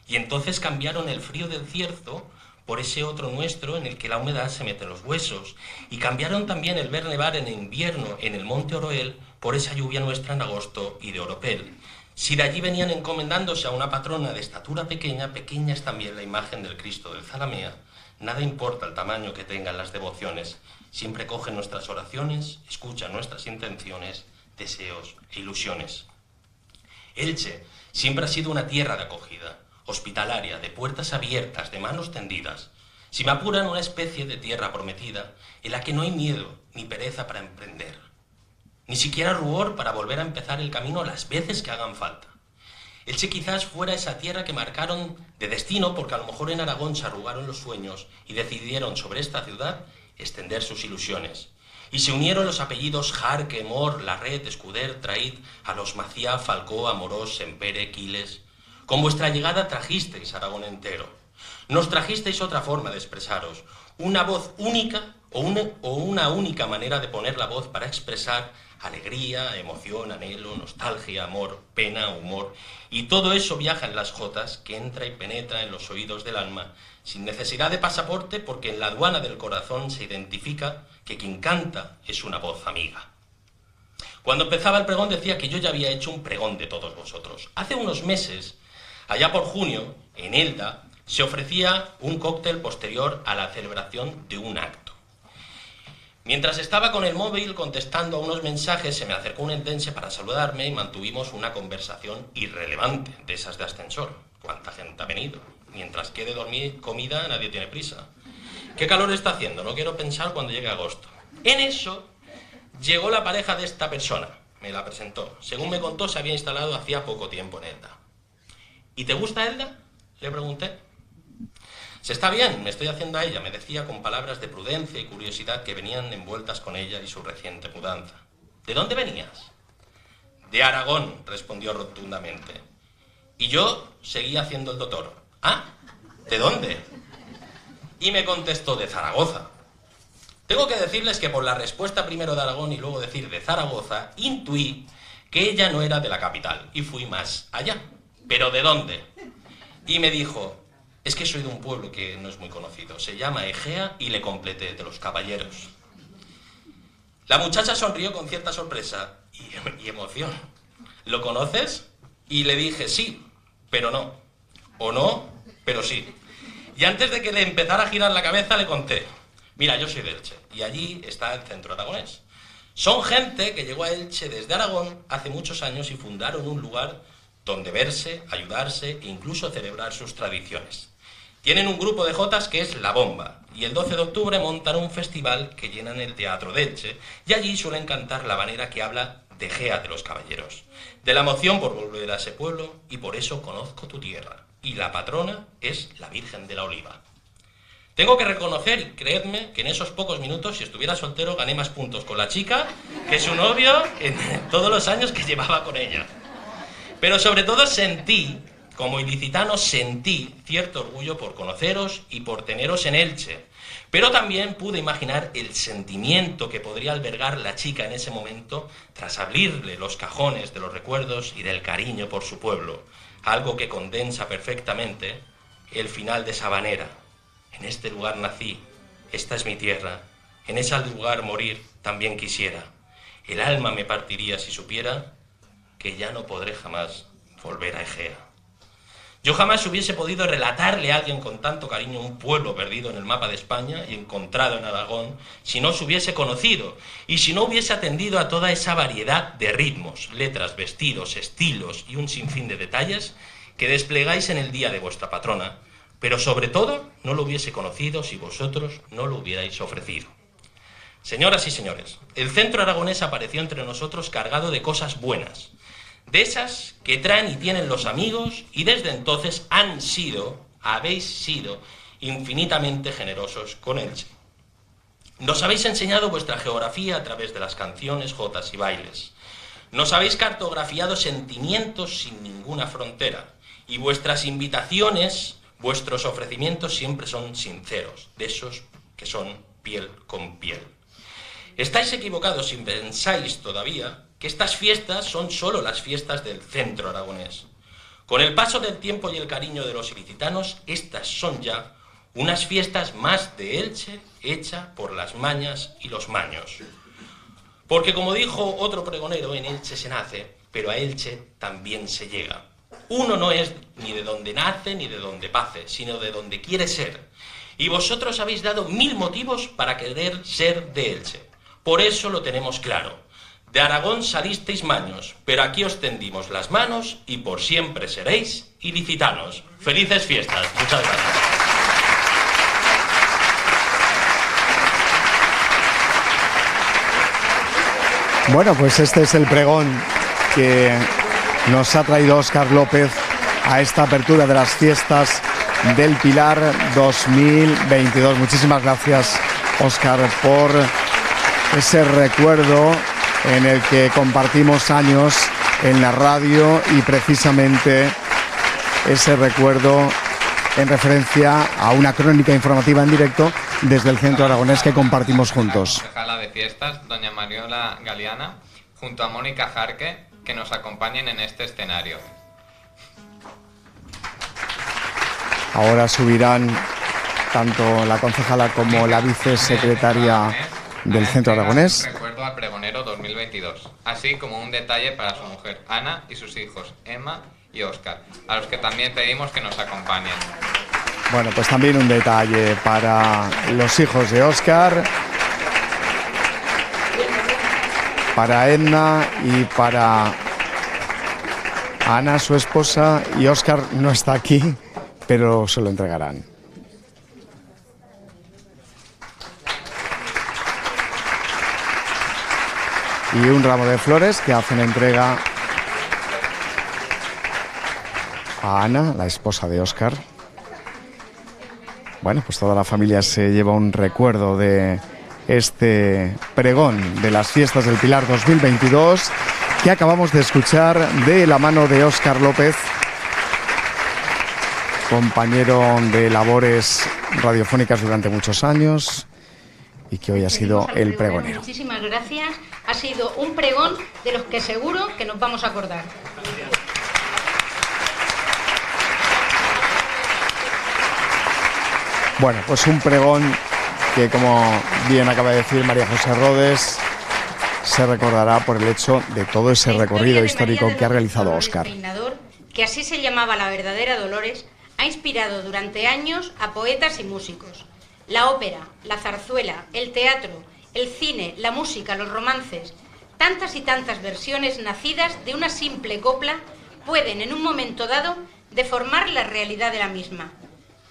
y entonces cambiaron el frío del Cierzo por ese otro nuestro en el que la humedad se mete en los huesos, y cambiaron también el ver nevar en invierno en el monte Oroel por esa lluvia nuestra en agosto y de oropel. Si de allí venían encomendándose a una patrona de estatura pequeña, pequeña es también la imagen del Cristo del Zalamea. Nada importa el tamaño que tengan las devociones, siempre cogen nuestras oraciones, escuchan nuestras intenciones, deseos e ilusiones. Elche siempre ha sido una tierra de acogida, hospitalaria, de puertas abiertas, de manos tendidas. Si me apuran, una especie de tierra prometida en la que no hay miedo ni pereza para emprender, ni siquiera rubor para volver a empezar el camino las veces que hagan falta. Elche quizás fuera esa tierra que marcaron de destino porque a lo mejor en Aragón se arrugaron los sueños y decidieron sobre esta ciudad extender sus ilusiones. Y se unieron los apellidos Jarque, Mor, Larret, Escuder, Traid, a los Maciá, Falcó, Amorós, Sempere, Quiles. Con vuestra llegada trajisteis Aragón entero. Nos trajisteis otra forma de expresaros, una voz única o una única manera de poner la voz para expresar alegría, emoción, anhelo, nostalgia, amor, pena, humor, y todo eso viaja en las jotas que entra y penetra en los oídos del alma, sin necesidad de pasaporte, porque en la aduana del corazón se identifica que quien canta es una voz amiga. Cuando empezaba el pregón decía que yo ya había hecho un pregón de todos vosotros. Hace unos meses, allá por junio, en Elda, se ofrecía un cóctel posterior a la celebración de un acto. Mientras estaba con el móvil contestando a unos mensajes, se me acercó un entense para saludarme y mantuvimos una conversación irrelevante, de esas de ascensor. ¿Cuánta gente ha venido? Mientras quede dormir comida, nadie tiene prisa. ¿Qué calor está haciendo? No quiero pensar cuando llegue agosto. En eso llegó la pareja de esta persona. Me la presentó. Según me contó, se había instalado hacía poco tiempo en Elda. ¿Y te gusta Elda?, le pregunté. Se está bien, me estoy haciendo a ella, me decía con palabras de prudencia y curiosidad que venían envueltas con ella y su reciente mudanza. ¿De dónde venías? De Aragón, respondió rotundamente. Y yo seguía haciendo el doctor. ¿Ah? ¿De dónde? Y me contestó, de Zaragoza. Tengo que decirles que por la respuesta primero de Aragón y luego decir de Zaragoza, intuí que ella no era de la capital y fui más allá. ¿Pero de dónde? Y me dijo, es que soy de un pueblo que no es muy conocido, se llama Egea, y le completé, de los Caballeros. La muchacha sonrió con cierta sorpresa y emoción. ¿Lo conoces? Y le dije, sí, pero no. O no, pero sí. Y antes de que le empezara a girar la cabeza le conté, mira, yo soy de Elche, y allí está el Centro Aragonés. Son gente que llegó a Elche desde Aragón hace muchos años y fundaron un lugar donde verse, ayudarse e incluso celebrar sus tradiciones. Tienen un grupo de jotas que es La Bomba, y el 12 de octubre montan un festival que llenan el Teatro de Elche, y allí suelen cantar la habanera que habla de Egea, de los Caballeros, de la emoción por volver a ese pueblo, y por eso conozco tu tierra, y la patrona es la Virgen de la Oliva. Tengo que reconocer, y creedme, que en esos pocos minutos, si estuviera soltero, gané más puntos con la chica que su novio en todos los años que llevaba con ella. Pero sobre todo sentí, como ilicitano, sentí cierto orgullo por conoceros y por teneros en Elche. Pero también pude imaginar el sentimiento que podría albergar la chica en ese momento tras abrirle los cajones de los recuerdos y del cariño por su pueblo. Algo que condensa perfectamente el final de esa habanera. En este lugar nací, esta es mi tierra, en ese lugar morir también quisiera. El alma me partiría si supiera que ya no podré jamás volver a Egea. Yo jamás hubiese podido relatarle a alguien con tanto cariño un pueblo perdido en el mapa de España y encontrado en Aragón si no se hubiese conocido y si no hubiese atendido a toda esa variedad de ritmos, letras, vestidos, estilos y un sinfín de detalles que desplegáis en el día de vuestra patrona, pero sobre todo no lo hubiese conocido si vosotros no lo hubierais ofrecido. Señoras y señores, el Centro Aragonés apareció entre nosotros cargado de cosas buenas, de esas que traen y tienen los amigos, y desde entonces habéis sido infinitamente generosos con Elche. Nos habéis enseñado vuestra geografía a través de las canciones, jotas y bailes. Nos habéis cartografiado sentimientos sin ninguna frontera, y vuestras invitaciones, vuestros ofrecimientos siempre son sinceros, de esos que son piel con piel. Estáis equivocados si pensáis todavía que estas fiestas son solo las fiestas del Centro Aragonés. Con el paso del tiempo y el cariño de los ilicitanos, estas son ya unas fiestas más de Elche, hecha por las mañas y los maños. Porque como dijo otro pregonero, en Elche se nace, pero a Elche también se llega. Uno no es ni de donde nace ni de donde pace, sino de donde quiere ser. Y vosotros habéis dado 1000 motivos para querer ser de Elche. Por eso lo tenemos claro. De Aragón salisteis maños, pero aquí os tendimos las manos y por siempre seréis ilicitanos. Felices fiestas. Muchas gracias. Bueno, pues este es el pregón que nos ha traído Óscar López a esta apertura de las fiestas del Pilar 2022. Muchísimas gracias, Óscar, por ese recuerdo en el que compartimos años en la radio y precisamente ese recuerdo en referencia a una crónica informativa en directo desde el Centro Aragonés que compartimos juntos. La concejala de fiestas, doña Mariola Galeana, junto a Mónica Jarque, que nos acompañen en este escenario. Ahora subirán tanto la concejala como la vicesecretaria del Centro Aragonés. Recuerdo al pregonero 2022, así como un detalle para su mujer Ana y sus hijos Emma y Óscar, a los que también pedimos que nos acompañen. Bueno, pues también un detalle para los hijos de Óscar, para Edna y para Ana, su esposa, y Óscar no está aquí, pero se lo entregarán. Y un ramo de flores que hacen entrega a Ana, la esposa de Óscar. Bueno, pues toda la familia se lleva un recuerdo de este pregón de las fiestas del Pilar 2022 que acabamos de escuchar de la mano de Óscar López, compañero de labores radiofónicas durante muchos años y que hoy ha sido el pregonero. Muchísimas gracias. Ha sido un pregón de los que seguro que nos vamos a acordar. Bueno, pues un pregón que, como bien acaba de decir María José Rodes, se recordará por el hecho de todo ese recorrido histórico que ha realizado Óscar. Que así se llamaba la verdadera Dolores, ha inspirado durante años a poetas y músicos. La ópera, la zarzuela, el teatro, el cine, la música, los romances, tantas y tantas versiones nacidas de una simple copla pueden en un momento dado deformar la realidad de la misma.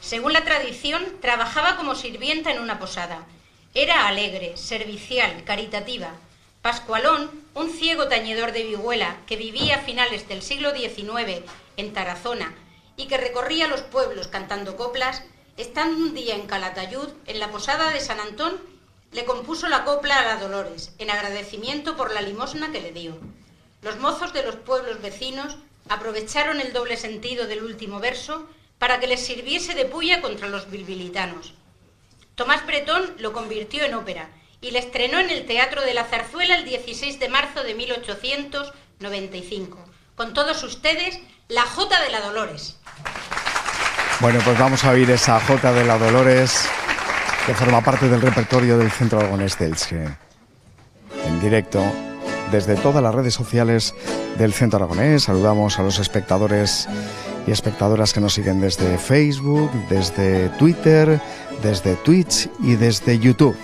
Según la tradición, trabajaba como sirvienta en una posada. Era alegre, servicial, caritativa. Pascualón, un ciego tañedor de vihuela que vivía a finales del siglo XIX en Tarazona y que recorría los pueblos cantando coplas, estando un día en Calatayud, en la posada de San Antón, le compuso la copla a la Dolores, en agradecimiento por la limosna que le dio. Los mozos de los pueblos vecinos aprovecharon el doble sentido del último verso para que les sirviese de puya contra los bilbilitanos. Tomás Bretón lo convirtió en ópera y la estrenó en el Teatro de la Zarzuela el 16 de marzo de 1895. Con todos ustedes, la Jota de la Dolores. Bueno, pues vamos a oír esa Jota de la Dolores que forma parte del repertorio del Centro Aragonés de Elche. En directo, desde todas las redes sociales del Centro Aragonés, saludamos a los espectadores y espectadoras que nos siguen desde Facebook, desde Twitter, desde Twitch y desde YouTube.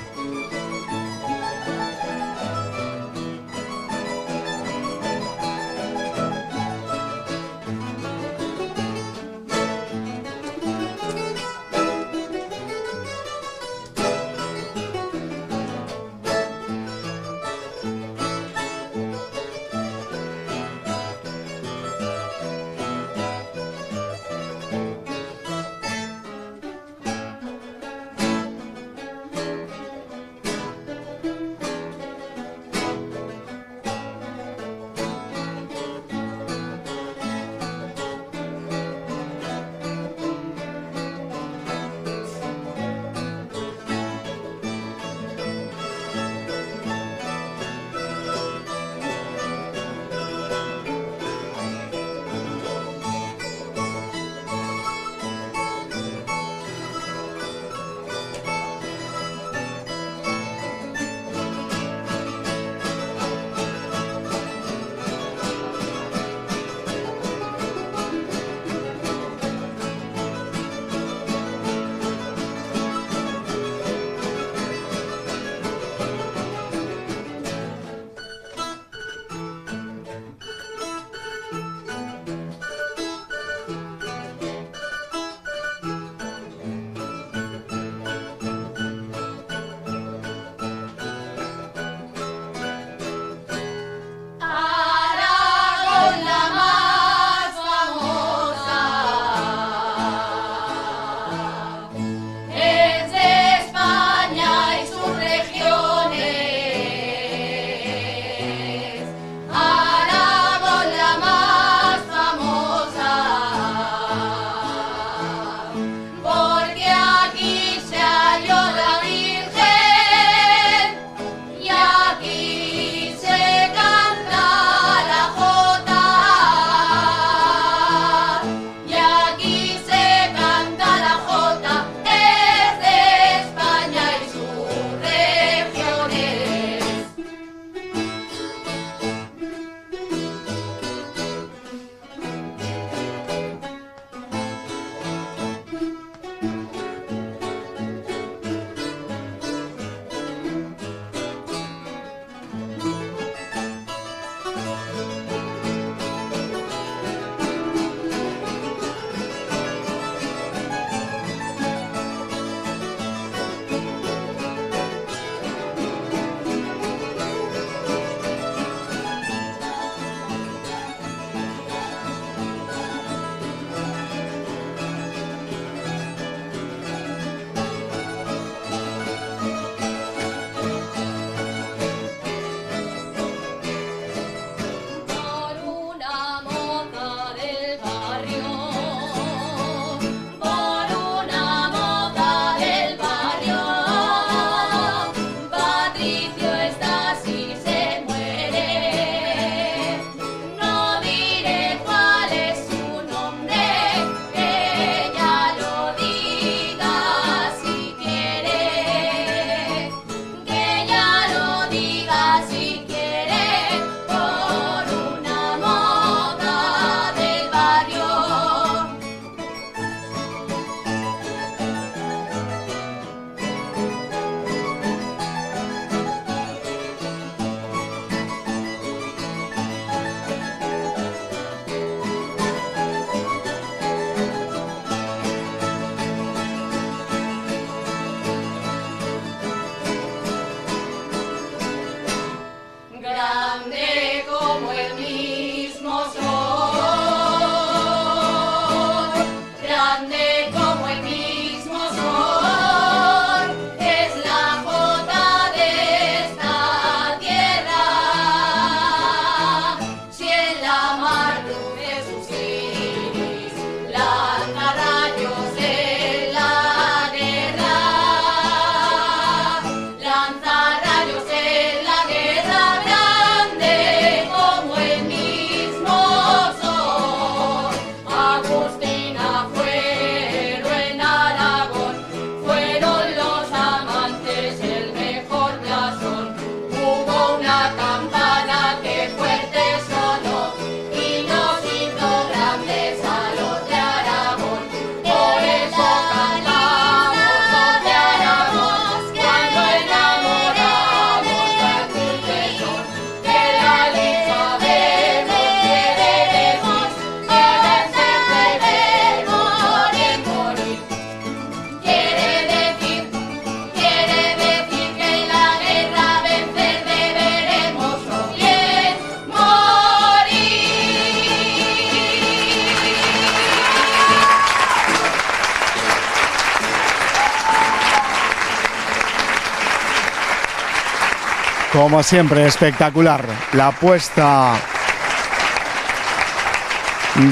Como siempre, espectacular la puesta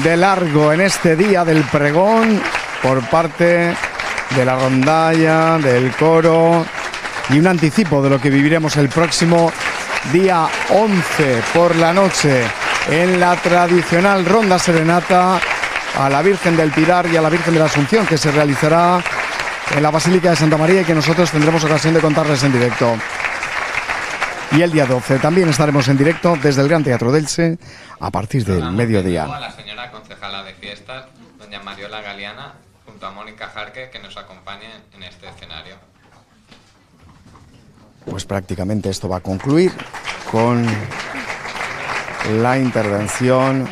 de largo en este día del pregón por parte de la rondalla, del coro y un anticipo de lo que viviremos el próximo día 11 por la noche en la tradicional ronda serenata a la Virgen del Pilar y a la Virgen de la Asunción, que se realizará en la Basílica de Santa María y que nosotros tendremos ocasión de contarles en directo. Y el día 12 también estaremos en directo desde el Gran Teatro de Elche a partir del mediodía. A la señora concejala de fiestas, doña Mariola Galiana, junto a Mónica Jarque, que nos acompañe en este escenario. Pues prácticamente esto va a concluir con la intervención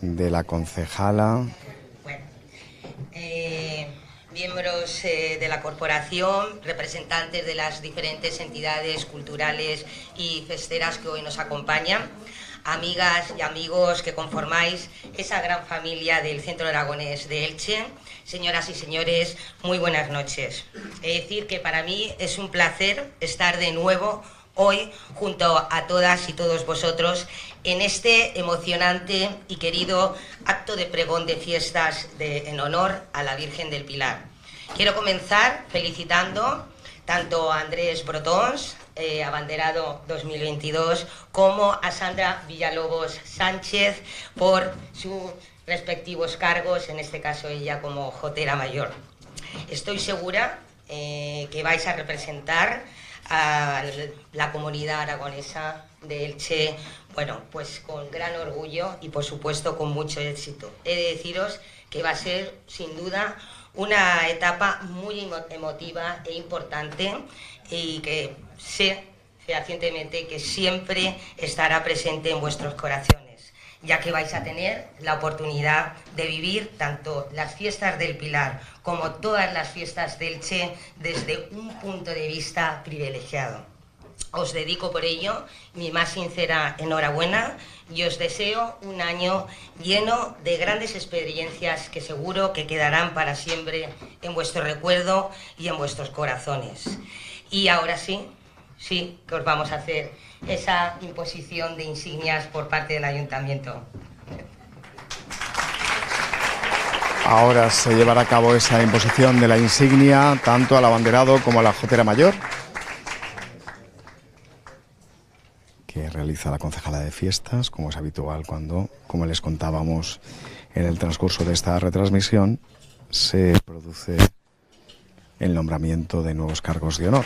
de la concejala. Miembros de la corporación, representantes de las diferentes entidades culturales y festeras que hoy nos acompañan, amigas y amigos que conformáis esa gran familia del Centro Aragonés de Elche, señoras y señores, muy buenas noches. He de decir que para mí es un placer estar de nuevo hoy junto a todas y todos vosotros en este emocionante y querido acto de pregón de fiestas en honor a la Virgen del Pilar. Quiero comenzar felicitando tanto a Andrés Brotons, abanderado 2022, como a Sandra Villalobos Sánchez por sus respectivos cargos, en este caso ella como jotera mayor. Estoy segura que vais a representar a la comunidad aragonesa de Elche, bueno, pues con gran orgullo y por supuesto con mucho éxito. He de deciros que va a ser sin duda una etapa muy emotiva e importante y que sé fehacientemente que siempre estará presente en vuestros corazones, ya que vais a tener la oportunidad de vivir tanto las fiestas del Pilar como todas las fiestas de Elche desde un punto de vista privilegiado. Os dedico por ello mi más sincera enhorabuena y os deseo un año lleno de grandes experiencias que seguro que quedarán para siempre en vuestro recuerdo y en vuestros corazones. Y ahora sí que os vamos a hacer esa imposición de insignias por parte del Ayuntamiento. Ahora se llevará a cabo esa imposición de la insignia tanto al abanderado como a la jotera mayor, que realiza la concejala de fiestas, como es habitual cuando, como les contábamos en el transcurso de esta retransmisión, se produce el nombramiento de nuevos cargos de honor.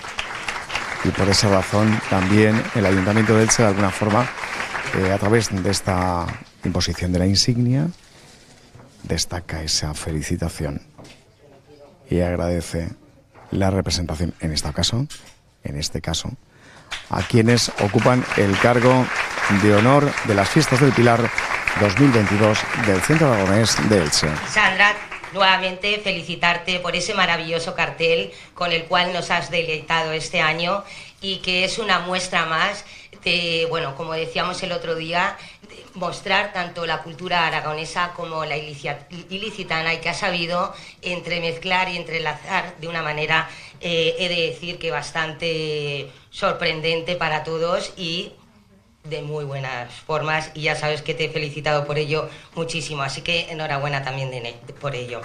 Y por esa razón también el Ayuntamiento de Elche, de alguna forma, a través de esta imposición de la insignia, destaca esa felicitación y agradece la representación, en este caso, a quienes ocupan el cargo de honor de las Fiestas del Pilar 2022 del Centro Aragonés de Elche. Sandra, nuevamente felicitarte por ese maravilloso cartel con el cual nos has deleitado este año y que es una muestra más de, bueno, como decíamos el otro día, de mostrar tanto la cultura aragonesa como la ilicitana y que ha sabido entremezclar y entrelazar de una manera, he de decir que bastante sorprendente para todos y de muy buenas formas, y ya sabes que te he felicitado por ello muchísimo, así que enhorabuena también por ello.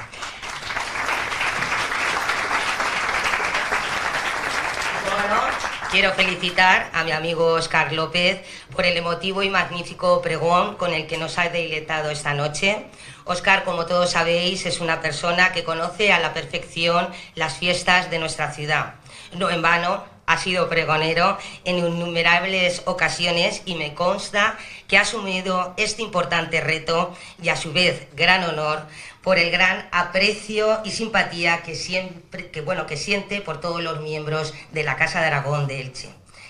Bueno, quiero felicitar a mi amigo Óscar López por el emotivo y magnífico pregón con el que nos ha deleitado esta noche. Óscar, como todos sabéis, es una persona que conoce a la perfección las fiestas de nuestra ciudad. No en vano ha sido pregonero en innumerables ocasiones y me consta que ha asumido este importante reto y a su vez gran honor por el gran aprecio y simpatía que siente por todos los miembros de la Casa de Aragón de Elche.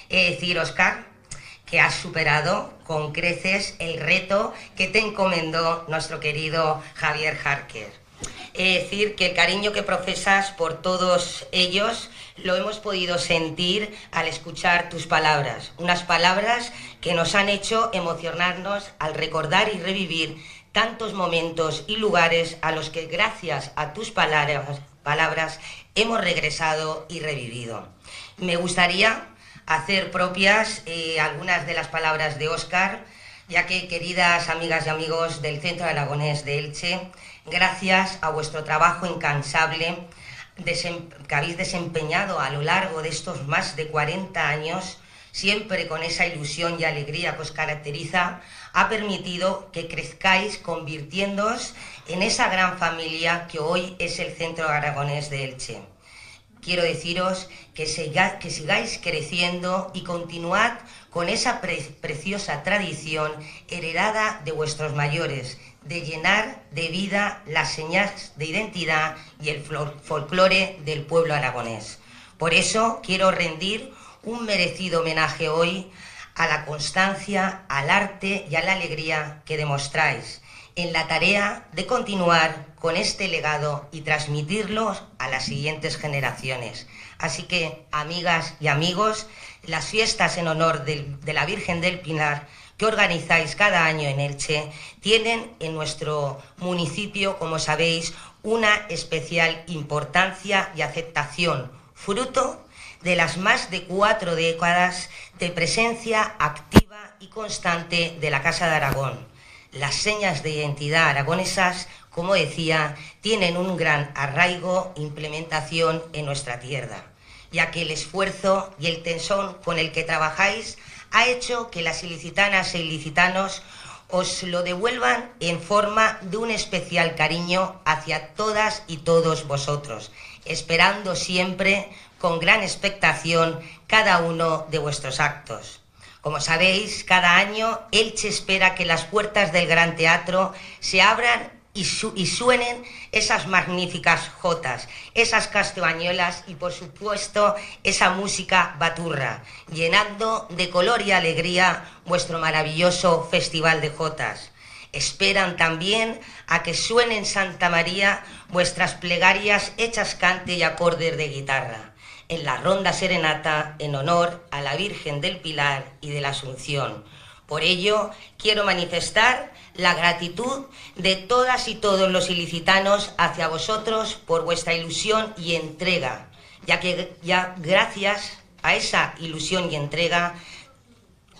He de decir, Óscar, que has superado con creces el reto que te encomendó nuestro querido Javier Jarque. Es decir, que el cariño que profesas por todos ellos lo hemos podido sentir al escuchar tus palabras, unas palabras que nos han hecho emocionarnos al recordar y revivir tantos momentos y lugares a los que gracias a tus palabras palabras, hemos regresado y revivido. Me gustaría hacer propias algunas de las palabras de Óscar, ya que, queridas amigas y amigos del Centro Aragonés de Elche, gracias a vuestro trabajo incansable que habéis desempeñado a lo largo de estos más de 40 años, siempre con esa ilusión y alegría que os caracteriza, ha permitido que crezcáis convirtiéndoos en esa gran familia que hoy es el Centro Aragonés de Elche. Quiero deciros que sigáis creciendo y continuad con esa preciosa tradición heredada de vuestros mayores, de llenar de vida las señas de identidad y el folclore del pueblo aragonés. Por eso quiero rendir un merecido homenaje hoy a la constancia, al arte y a la alegría que demostráis en la tarea de continuar con este legado y transmitirlo a las siguientes generaciones. Así que, amigas y amigos, las fiestas en honor de la Virgen del Pilar que organizáis cada año en Elche tienen en nuestro municipio, como sabéis, una especial importancia y aceptación, fruto de las más de 4 décadas de presencia activa y constante de la Casa de Aragón. Las señas de identidad aragonesas, como decía, tienen un gran arraigo e implementación en nuestra tierra, ya que el esfuerzo y el tesón con el que trabajáis ha hecho que las ilicitanas e ilicitanos os lo devuelvan en forma de un especial cariño hacia todas y todos vosotros, esperando siempre con gran expectación cada uno de vuestros actos. Como sabéis, cada año Elche espera que las puertas del Gran Teatro se abran y suenen esas magníficas jotas, esas castañuelas y, por supuesto, esa música baturra, llenando de color y alegría vuestro maravilloso Festival de Jotas. Esperan también a que suenen en Santa María vuestras plegarias hechas cante y acordes de guitarra, en la ronda serenata en honor a la Virgen del Pilar y de la Asunción. Por ello, quiero manifestar la gratitud de todas y todos los ilicitanos hacia vosotros por vuestra ilusión y entrega, ya que gracias a esa ilusión y entrega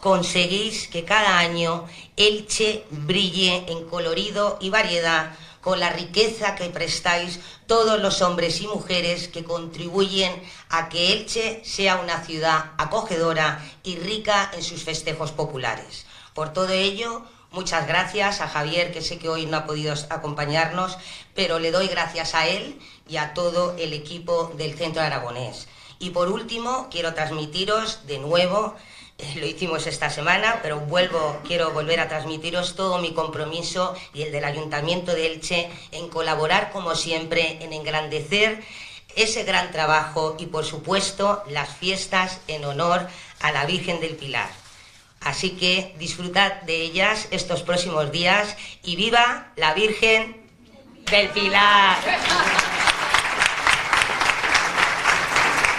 conseguís que cada año Elche brille en colorido y variedad, con la riqueza que prestáis todos los hombres y mujeres que contribuyen a que Elche sea una ciudad acogedora y rica en sus festejos populares. Por todo ello, muchas gracias a Javier, que sé que hoy no ha podido acompañarnos, pero le doy gracias a él y a todo el equipo del Centro Aragonés. Y por último, quiero transmitiros de nuevo, lo hicimos esta semana, pero quiero volver a transmitiros todo mi compromiso y el del Ayuntamiento de Elche en colaborar, como siempre, en engrandecer ese gran trabajo y, por supuesto, las fiestas en honor a la Virgen del Pilar. Así que disfrutad de ellas estos próximos días y ¡viva la Virgen del Pilar!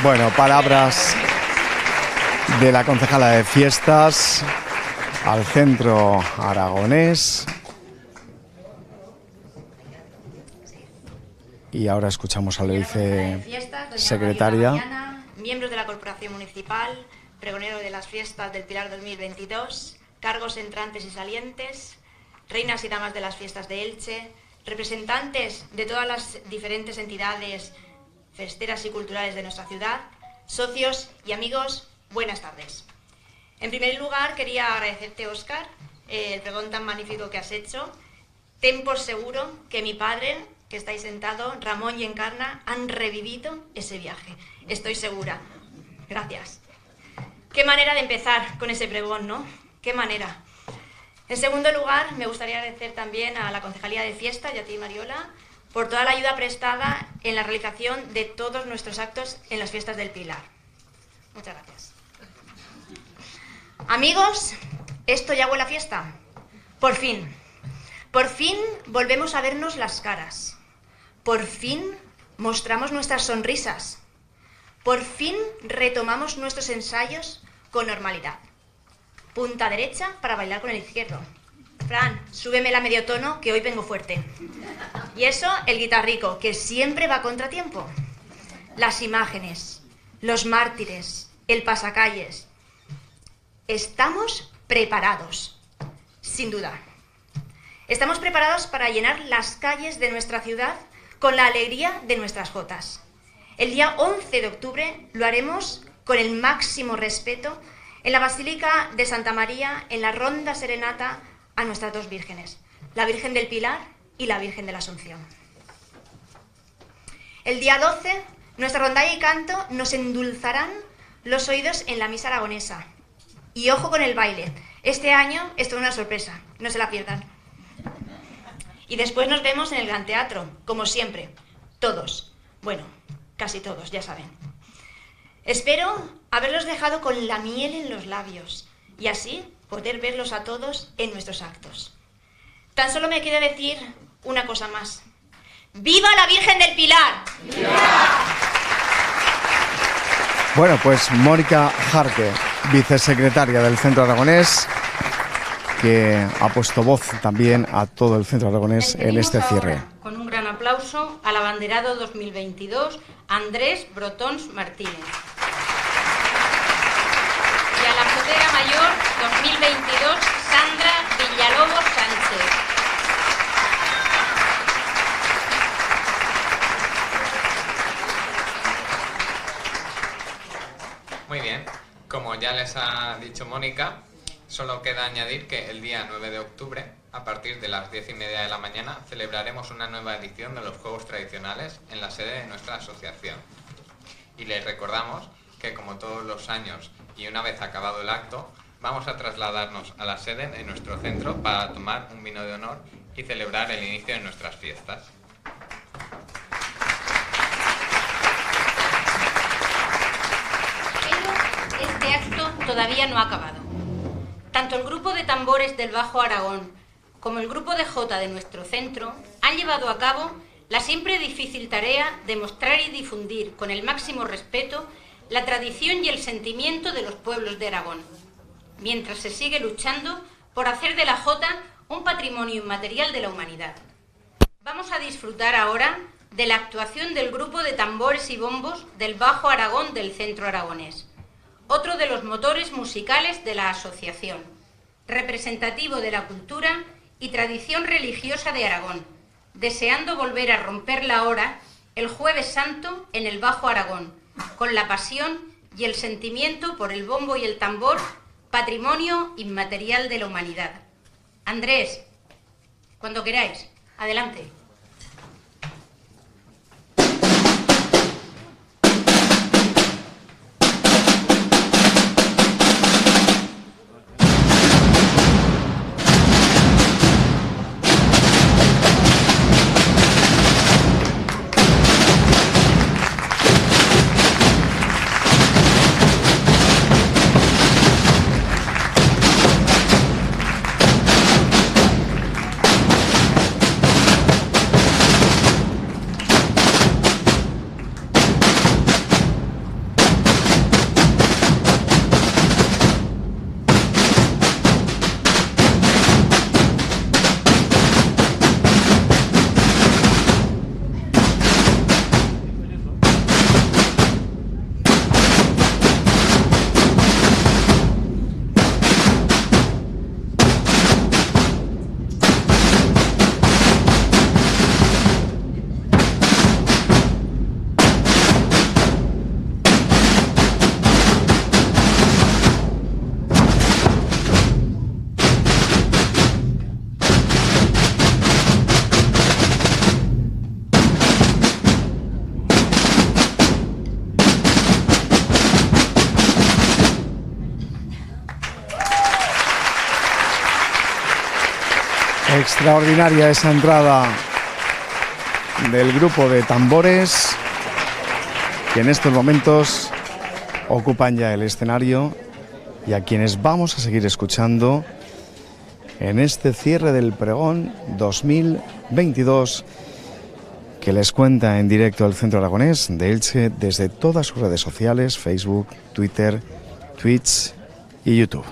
Bueno, palabras de la concejala de fiestas al Centro Aragonés. Y ahora escuchamos a la vicesecretaria. Miembros de la Corporación Municipal, pregonero de las fiestas del Pilar 2022, cargos entrantes y salientes, reinas y damas de las fiestas de Elche, representantes de todas las diferentes entidades festeras y culturales de nuestra ciudad, socios y amigos, buenas tardes. En primer lugar, quería agradecerte, Óscar, el pregón tan magnífico que has hecho. Ten por seguro que mi padre, que está ahí sentado, Ramón y Encarna, han revivido ese viaje. Estoy segura. Gracias. Qué manera de empezar con ese pregón, ¿no? Qué manera. En segundo lugar, me gustaría agradecer también a la Concejalía de Fiestas y a ti, Mariola, por toda la ayuda prestada en la realización de todos nuestros actos en las fiestas del Pilar. Muchas gracias. Amigos, esto ya huele a fiesta. Por fin volvemos a vernos las caras. Por fin mostramos nuestras sonrisas. Por fin retomamos nuestros ensayos con normalidad. Punta derecha para bailar con el izquierdo. Fran, súbemela medio tono, que hoy vengo fuerte. Y eso, el guitarrico, que siempre va a contratiempo. Las imágenes, los mártires, el pasacalles. Estamos preparados, sin duda. Estamos preparados para llenar las calles de nuestra ciudad con la alegría de nuestras jotas. El día 11 de octubre lo haremos con el máximo respeto en la Basílica de Santa María, en la ronda serenata a nuestras dos vírgenes, la Virgen del Pilar y la Virgen de la Asunción. El día 12, nuestra rondalla y canto nos endulzarán los oídos en la misa aragonesa. Y ojo con el baile, este año es toda una sorpresa, no se la pierdan. Y después nos vemos en el Gran Teatro, como siempre, todos, bueno, casi todos, ya saben. Espero haberlos dejado con la miel en los labios y así poder verlos a todos en nuestros actos. Tan solo me queda decir una cosa más. ¡Viva la Virgen del Pilar! ¡Viva! Bueno, pues Mónica Jarque, vicesecretaria del Centro Aragonés, que ha puesto voz también a todo el Centro Aragonés en este cierre. Con un gran aplauso al abanderado 2022, Andrés Brotons Martínez. Y a la Jotera Mayor 2022, Sandra Villalobos Sánchez. Muy bien, como ya les ha dicho Mónica, solo queda añadir que el día 9 de octubre, a partir de las 10:30 de la mañana, celebraremos una nueva edición de los Juegos Tradicionales en la sede de nuestra asociación. Y les recordamos que, como todos los años y una vez acabado el acto, vamos a trasladarnos a la sede de nuestro centro para tomar un vino de honor y celebrar el inicio de nuestras fiestas. Pero este acto todavía no ha acabado. Tanto el grupo de tambores del Bajo Aragón como el grupo de jota de nuestro centro han llevado a cabo la siempre difícil tarea de mostrar y difundir con el máximo respeto la tradición y el sentimiento de los pueblos de Aragón, mientras se sigue luchando por hacer de la jota un patrimonio inmaterial de la humanidad. Vamos a disfrutar ahora de la actuación del grupo de tambores y bombos del Bajo Aragón del Centro Aragonés, otro de los motores musicales de la asociación, representativo de la cultura y tradición religiosa de Aragón, deseando volver a romper la hora el Jueves Santo en el Bajo Aragón, con la pasión y el sentimiento por el bombo y el tambor, patrimonio inmaterial de la humanidad. Andrés, cuando queráis, adelante. Extraordinaria esa entrada del grupo de tambores que en estos momentos ocupan ya el escenario y a quienes vamos a seguir escuchando en este cierre del pregón 2022 que les cuenta en directo el Centro Aragonés de Elche desde todas sus redes sociales, Facebook, Twitter, Twitch y YouTube.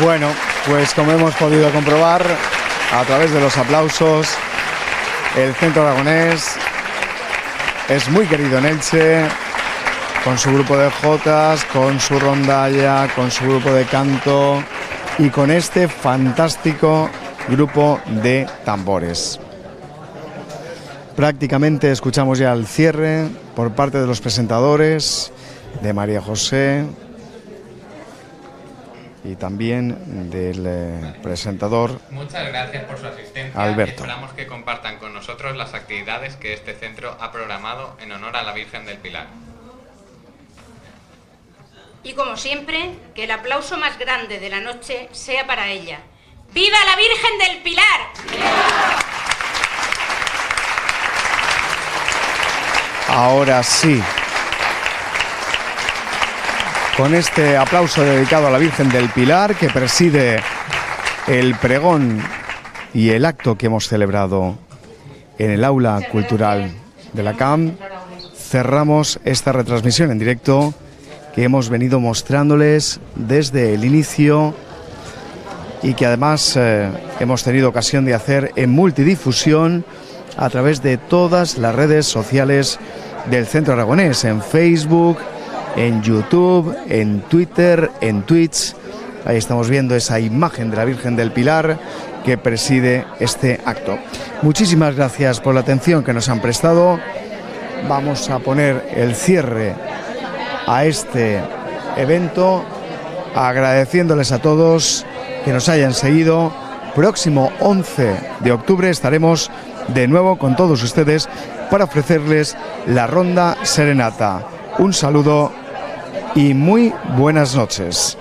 Bueno, pues como hemos podido comprobar a través de los aplausos, el Centro Aragonés es muy querido en Elche, con su grupo de jotas, con su rondalla, con su grupo de canto y con este fantástico grupo de tambores. Prácticamente escuchamos ya el cierre por parte de los presentadores, de María José y también del presentador. Muchas gracias por su asistencia. Alberto. Esperamos que compartan con nosotros las actividades que este centro ha programado en honor a la Virgen del Pilar. Y como siempre, que el aplauso más grande de la noche sea para ella. ¡Viva la Virgen del Pilar! Ahora sí, con este aplauso dedicado a la Virgen del Pilar, que preside el pregón y el acto que hemos celebrado en el aula cultural de la CAM, cerramos esta retransmisión en directo que hemos venido mostrándoles desde el inicio y que además hemos tenido ocasión de hacer en multidifusión a través de todas las redes sociales del Centro Aragonés, en Facebook, en YouTube, en Twitter, en Twitch. Ahí estamos viendo esa imagen de la Virgen del Pilar que preside este acto. Muchísimas gracias por la atención que nos han prestado. Vamos a poner el cierre a este evento, agradeciéndoles a todos que nos hayan seguido. Próximo 11 de octubre estaremos de nuevo con todos ustedes para ofrecerles la ronda serenata. Un saludo y muy buenas noches.